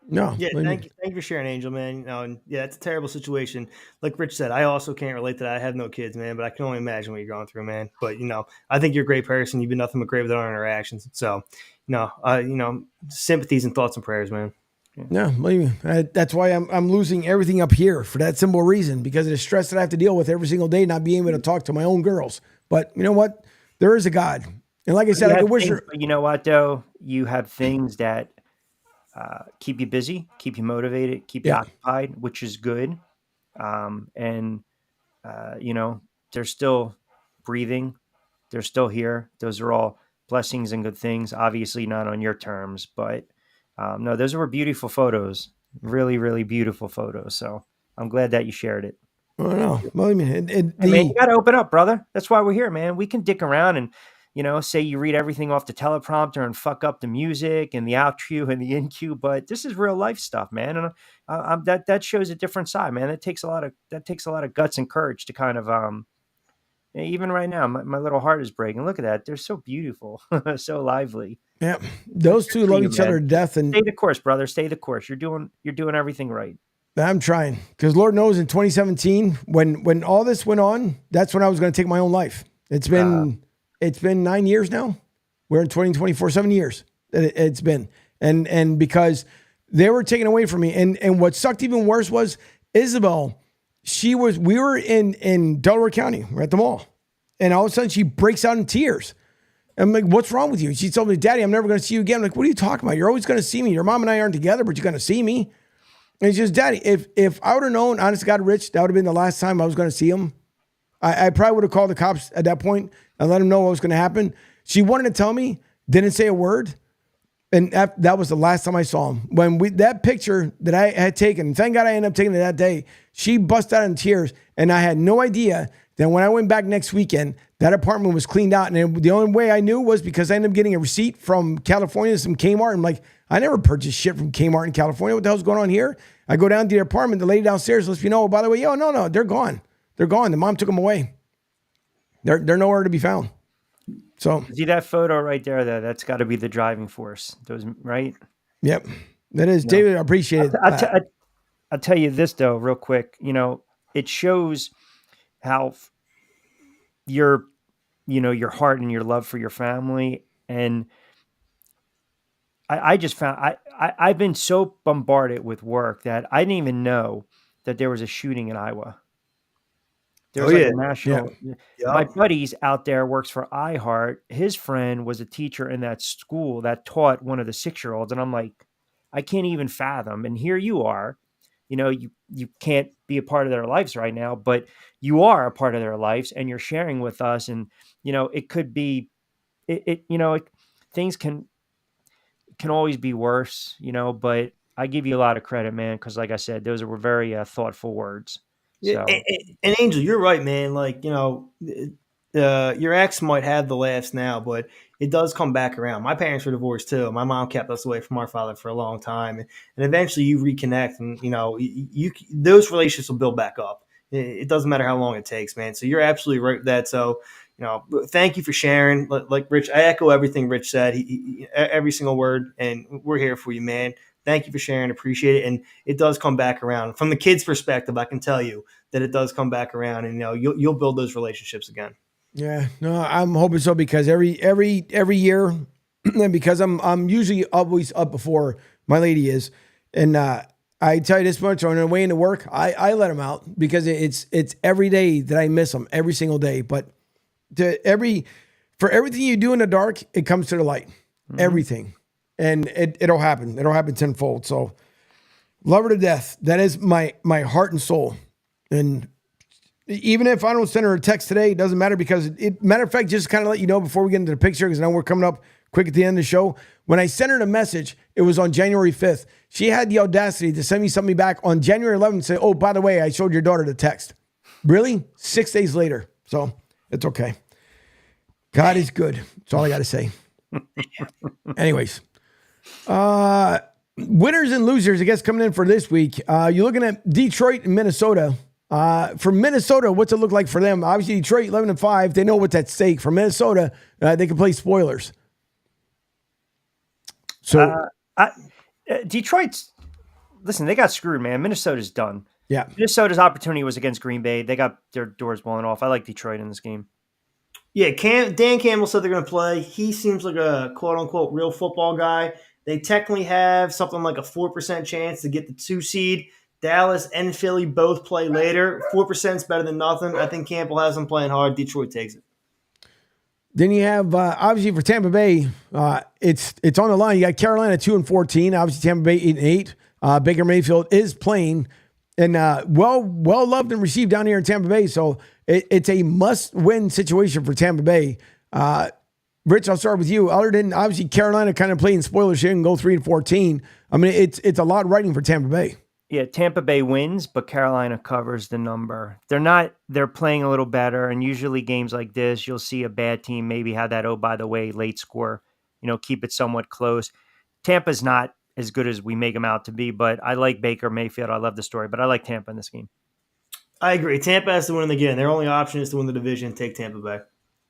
No. Yeah, thank you for sharing, Angel, man. And it's a terrible situation. Like Rich said, I also can't relate to that. I have no kids, man, but I can only imagine what you're going through, man. But I think you're a great person. You've been nothing but great with our interactions. So, sympathies and thoughts and prayers, man. Yeah, believe me. That's why I'm losing everything up here for that simple reason, because of the stress that I have to deal with every single day, not being able to talk to my own girls. But you know what? There is a God, and like I said, I wish. You know what though? You have things that keep you busy, keep you motivated, keep you occupied, which is good. They're still breathing. They're still here. Those are all blessings and good things. Obviously not on your terms, but no, those were beautiful photos. Really, really beautiful photos. So I'm glad that you shared it. I don't know. Well, I mean, you got to open up, brother. That's why we're here, man. We can dick around and, say you read everything off the teleprompter and fuck up the music and the out cue and the in cue, but this is real life stuff, man. And that shows a different side, man. That takes a lot of guts and courage to kind of, even right now, my little heart is breaking. Look at that. They're so beautiful, so lively. Yeah. Those two love each other to death. And stay the course, brother. Stay the course. You're doing everything right. I'm trying, because Lord knows in 2017, when all this went on, that's when I was going to take my own life. It's been 9 years now. We're in 2024, 7 years it's been. And because they were taken away from me. And what sucked even worse was Isabel. We were in Delaware County. We're at the mall. And all of a sudden she breaks out in tears. I'm like, what's wrong with you? She told me, Daddy, I'm never going to see you again. I'm like, what are you talking about? You're always going to see me. Your mom and I aren't together, but you're going to see me. And she says, Daddy, if I would have known, honest to God, Rich, that would have been the last time I was going to see him. I probably would have called the cops at that point and let them know what was going to happen. She wanted to tell me, didn't say a word. And that was the last time I saw him. When that picture that I had taken, thank God I ended up taking it that day, she busted out in tears. And I had no idea that when I went back next weekend, that apartment was cleaned out. And the only way I knew was because I ended up getting a receipt from California, some Kmart. I'm like, I never purchased shit from Kmart in California. What the hell's going on here? I go down to the apartment. The lady downstairs lets me know, by the way, no, they're gone. They're gone. The mom took them away. They're nowhere to be found. So see that photo right there, though, that's got to be the driving force. Those, right? Yep. That is, David, I appreciate it. I'll tell you this, though, real quick. It shows how your heart and your love for your family. And I just found I've been so bombarded with work that I didn't even know that there was a shooting in Iowa. There's a national. Yeah. My buddy's out there works for iHeart. His friend was a teacher in that school that taught one of the 6-year-olds, and I'm like, I can't even fathom. And here you are, you can't be a part of their lives right now, but you are a part of their lives, and you're sharing with us. And it could be, things can always be worse, but I give you a lot of credit, man, because like I said, those were very thoughtful words. Yeah, So. and Angel, you're right, man. Like, your ex might have the laughs now, but it does come back around. My parents were divorced too. My mom kept us away from our father for a long time, and eventually you reconnect, and you those relationships will build back up. It doesn't matter how long it takes, man. So you're absolutely right with that. So thank you for sharing. Like Rich, I echo everything Rich said. Every single word, and we're here for you, man. Thank you for sharing. Appreciate it. And it does come back around. From the kids' perspective, I can tell you that it does come back around, and you'll build those relationships again. Yeah, no, I'm hoping so, because every year, and because I'm usually always up before my lady is, and I tell you this much: on the way into work, I let them out, because it's every day that I miss them, every single day. But for everything you do in the dark, it comes to the light. Mm-hmm. Everything. And it'll happen. It'll happen tenfold. So love her to death. That is my heart and soul. And even if I don't send her a text today, it doesn't matter, because matter of fact, just kind of let you know before we get into the picture, because I know we're coming up quick at the end of the show. When I sent her the message, it was on January 5th. She had the audacity to send me something back on January 11th and say, oh, by the way, I showed your daughter the text. Really? 6 days later. So it's okay. God is good. That's all I got to say. Anyways. Winners and losers, I guess, coming in for this week. You're looking at Detroit and Minnesota. For Minnesota, what's it look like for them? Obviously, Detroit 11-5. They know what's at stake. For Minnesota, they can play spoilers. So Detroit's, listen, they got screwed, man. Minnesota's done. Yeah. Minnesota's opportunity was against Green Bay. They got their doors blown off. I like Detroit in this game. Yeah, Dan Campbell said they're going to play. He seems like a quote-unquote real football guy. They technically have something like a 4% chance to get the 2 seed. Dallas and Philly both play later. 4% is better than nothing. I think Campbell has them playing hard. Detroit takes it. Then you have, obviously, for Tampa Bay, it's on the line. You got Carolina 2-14. Obviously, Tampa Bay 8-8. Baker Mayfield is playing, and well loved and received down here in Tampa Bay. So it's a must-win situation for Tampa Bay. Rich, I'll start with you. Other than, obviously, Carolina kind of playing spoilers here and go 3-14. I mean, it's a lot riding for Tampa Bay. Yeah, Tampa Bay wins, but Carolina covers the number. They're playing a little better, and usually games like this, you'll see a bad team maybe have that, oh, by the way, late score, keep it somewhat close. Tampa's not as good as we make them out to be, but I like Baker Mayfield. I love the story, but I like Tampa in this game. I agree. Tampa has to win again. Their only option is to win the division. Take Tampa Bay.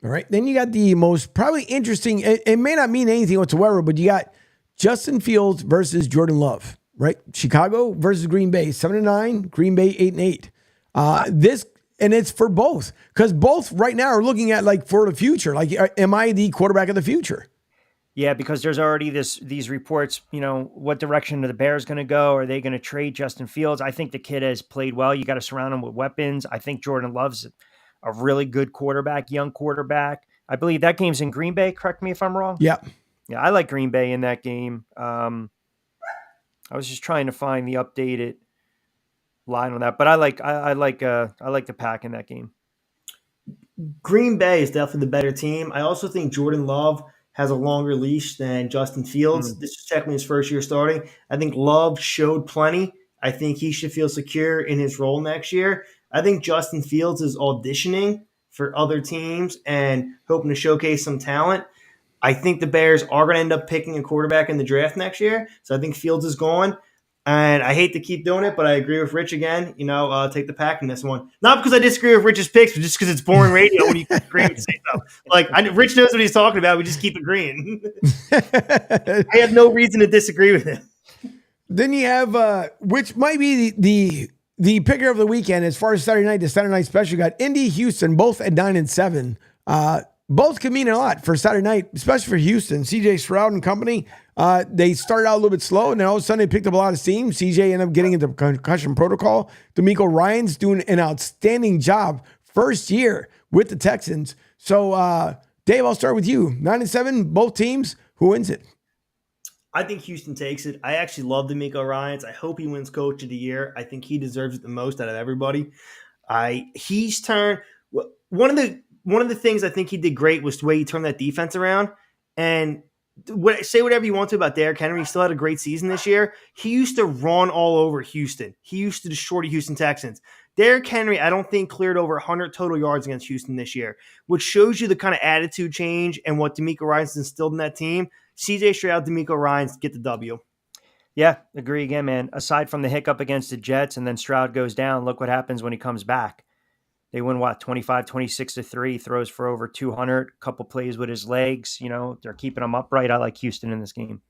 All right. Then you got the most probably interesting, it may not mean anything whatsoever, but you got Justin Fields versus Jordan Love, right? Chicago versus Green Bay, 7-9, Green Bay 8-8. And it's for both, because both right now are looking at like for the future. Like, am I the quarterback of the future? Yeah, because there's already these reports, what direction are the Bears going to go? Are they going to trade Justin Fields? I think the kid has played well. You got to surround him with weapons. I think Jordan Love's a really good quarterback, young quarterback. I believe that game's in Green Bay. Correct me if I'm wrong. Yeah. Yeah, I like Green Bay in that game. I was just trying to find the updated line on that, but I like the Pack in that game. Green Bay is definitely the better team. I also think Jordan Love has a longer leash than Justin Fields. This is technically his first year starting. I think Love showed plenty. I think he should feel secure in his role next year. I think Justin Fields is auditioning for other teams and hoping to showcase some talent. I think the Bears are going to end up picking a quarterback in the draft next year. So I think Fields is gone. And I hate to keep doing it, but I agree with Rich again. Take the pack in this one. Not because I disagree with Rich's picks, but just because it's boring radio when you agree and say stuff. Rich knows what he's talking about. We just keep agreeing. I have no reason to disagree with him. Then you have, which might be the picker of the weekend as far as Saturday night, the Saturday night special. You got Indy, Houston, both at 9-7. Both can mean a lot for Saturday night, especially for Houston. CJ Stroud and company, they started out a little bit slow, and then all of a sudden they picked up a lot of steam. CJ ended up getting into concussion protocol. D'Amico Ryan's doing an outstanding job first year with the Texans. So, Dave, I'll start with you. 9-7, both teams. Who wins it? I think Houston takes it. I actually love D'Amico Ryans. I hope he wins Coach of the Year. I think he deserves it the most out of everybody. He's turned one of the things I think he did great was the way he turned that defense around. And say whatever you want to about Derrick Henry, he still had a great season this year. He used to run all over Houston. He used to destroy the Houston Texans. Derrick Henry, I don't think cleared over 100 total yards against Houston this year, which shows you the kind of attitude change and what D'Amico Ryans instilled in that team. CJ Stroud, D'Amico Ryans get the W. Yeah, agree again, man. Aside from the hiccup against the Jets and then Stroud goes down, look what happens when he comes back. They win, 26-3, throws for over 200, couple plays with his legs. They're keeping him upright. I like Houston in this game.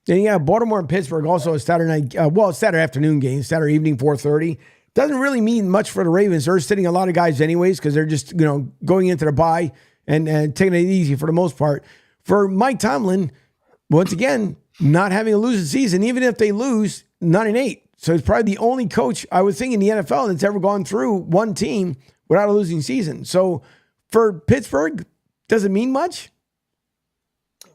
And yeah, Baltimore and Pittsburgh also a Saturday night, Saturday afternoon game, Saturday evening, 4:30. Doesn't really mean much for the Ravens. They're sitting a lot of guys anyways because they're just, going into the bye and taking it easy for the most part. For Mike Tomlin, once again, not having a losing season, even if they lose 9-8. So it's probably the only coach I would think in the NFL that's ever gone through one team without a losing season. So for Pittsburgh, does it mean much?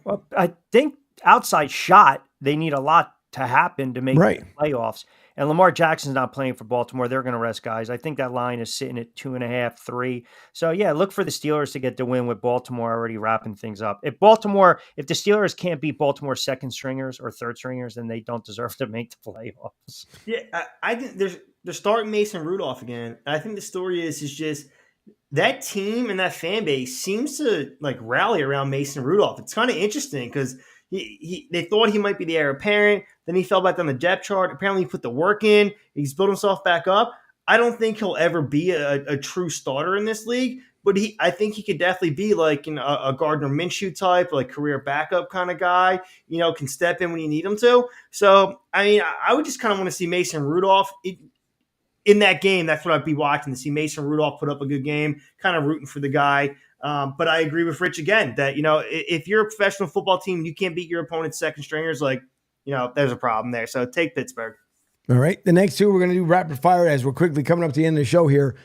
Well, I think outside shot, they need a lot to happen to make the playoffs. And Lamar Jackson's not playing for Baltimore. They're going to rest guys. I think that line is sitting at 2.5, 3. So, yeah, look for the Steelers to get the win with Baltimore already wrapping things up. If the Steelers can't beat Baltimore's second stringers or third stringers, then they don't deserve to make the playoffs. Yeah, I think they're starting Mason Rudolph again. I think the story is just that team and that fan base seems to rally around Mason Rudolph. It's kind of interesting because they thought he might be the heir apparent. Then he fell back on the depth chart. Apparently he put the work in. He's built himself back up. I don't think he'll ever be a true starter in this league, but I think he could definitely be a Gardner Minshew type, career backup kind of guy, can step in when you need him to. So, I would just kind of want to see Mason Rudolph in that game. That's what I'd be watching, to see Mason Rudolph put up a good game, kind of rooting for the guy. But I agree with Rich again that, if you're a professional football team, you can't beat your opponent's second stringers, there's a problem there. So take Pittsburgh. All right. The next two, we're going to do rapid fire as we're quickly coming up to the end of the show here.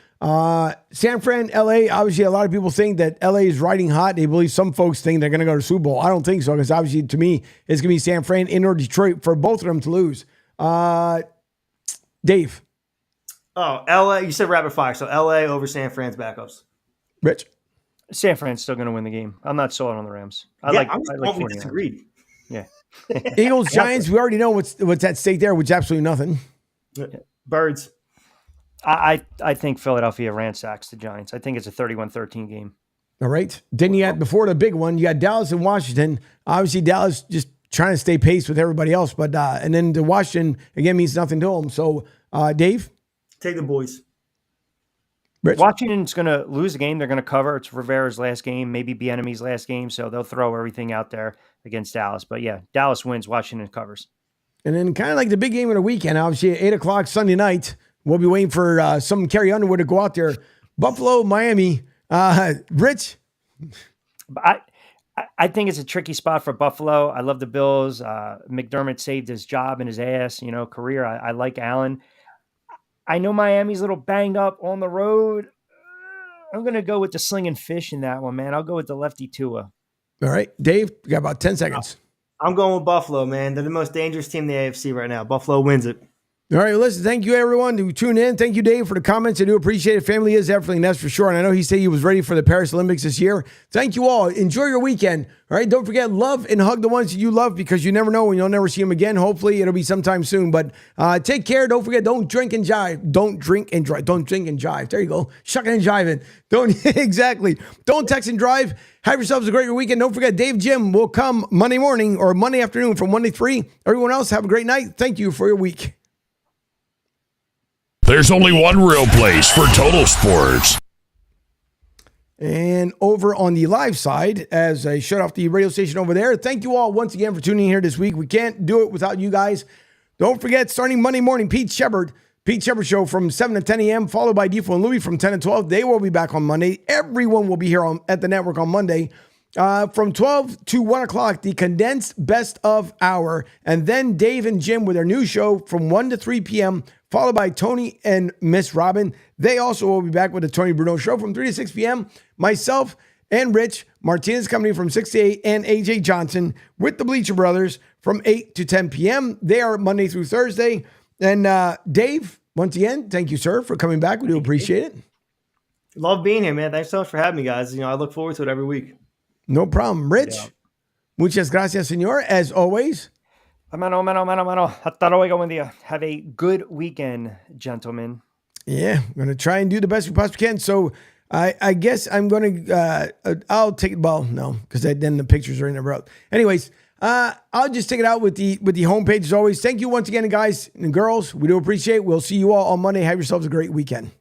San Fran, LA. Obviously, a lot of people think that LA is riding hot. They believe some folks think they're going to go to Super Bowl. I don't think so, because obviously, to me, it's going to be San Fran in or Detroit for both of them to lose. Dave. Oh, LA. You said rapid fire. So LA over San Fran's backups. Rich. San Fran's still going to win the game. I'm not sold on the Rams. I like 49ers. Disagreed. Yeah. Eagles, Giants, we already know what's at stake there, which is absolutely nothing. Birds. I think Philadelphia ransacks the Giants. I think it's a 31-13 game. All right. Then you got, before the big one, you got Dallas and Washington. Obviously, Dallas just trying to stay pace with everybody else, but and then the Washington, again, means nothing to them. So, Dave? Take the boys. Rich. Washington's going to lose the game. They're going to cover. It's Rivera's last game, maybe Bieniemy's last game, so they'll throw everything out there against Dallas. But, yeah, Dallas wins. Washington covers. And then kind of like the big game of the weekend, obviously, at 8 o'clock Sunday night, we'll be waiting for some Carrie Underwood to go out there. Buffalo, Miami. Rich? I think it's a tricky spot for Buffalo. I love the Bills. McDermott saved his job and his ass, career. I like Allen. I know Miami's a little banged up on the road. I'm going to go with the slinging fish in that one, man. I'll go with the lefty Tua. All right. Dave, you got about 10 seconds. I'm going with Buffalo, man. They're the most dangerous team in the AFC right now. Buffalo wins it. All right, listen, thank you everyone who tuned in. Thank you, Dave, for the comments. I do appreciate it. Family is everything, that's for sure. And I know he said he was ready for the Paris Olympics this year. Thank you all. Enjoy your weekend. All right, don't forget, love and hug the ones that you love because you never know when you'll never see them again. Hopefully, it'll be sometime soon. But take care. Don't forget, don't drink and jive. Don't drink and drive. Don't drink and jive. There you go. Shucking and jiving. Don't, exactly. Don't text and drive. Have yourselves a great weekend. Don't forget, Dave Jim will come Monday morning or Monday afternoon from 1 to 3. Everyone else, have a great night. Thank you for your week. There's only one real place for total sports. And over on the live side, as I shut off the radio station over there, thank you all once again for tuning in here this week. We can't do it without you guys. Don't forget, starting Monday morning, Pete Shepard Show from 7 to 10 a.m., followed by Defo and Louie from 10 to 12. They will be back on Monday. Everyone will be here at the network on Monday. From 12 to 1 o'clock, the condensed best of hour. And then Dave and Jim with their new show from 1 to 3 p.m., followed by Tony and Miss Robin. They also will be back with the Tony Bruno Show from 3 to 6 p.m. Myself and Rich, Martinez Company from 6 to 8, and AJ Johnson with the Bleacher Brothers from 8 to 10 p.m. They are Monday through Thursday. And Dave, once again, thank you, sir, for coming back. We do appreciate it. Love being here, man. Thanks so much for having me, guys. I look forward to it every week. No problem. Rich, muchas gracias, señor, as always. Mano. Hasta luego, buen día. Have a good weekend, gentlemen. Yeah, I'm going to try and do the best we possibly can. So I guess I'm going to, I'll take it. Well, no, because then the pictures are in the road. Anyways, I'll just take it out with the homepage as always. Thank you once again, guys and girls. We do appreciate it. We'll see you all on Monday. Have yourselves a great weekend.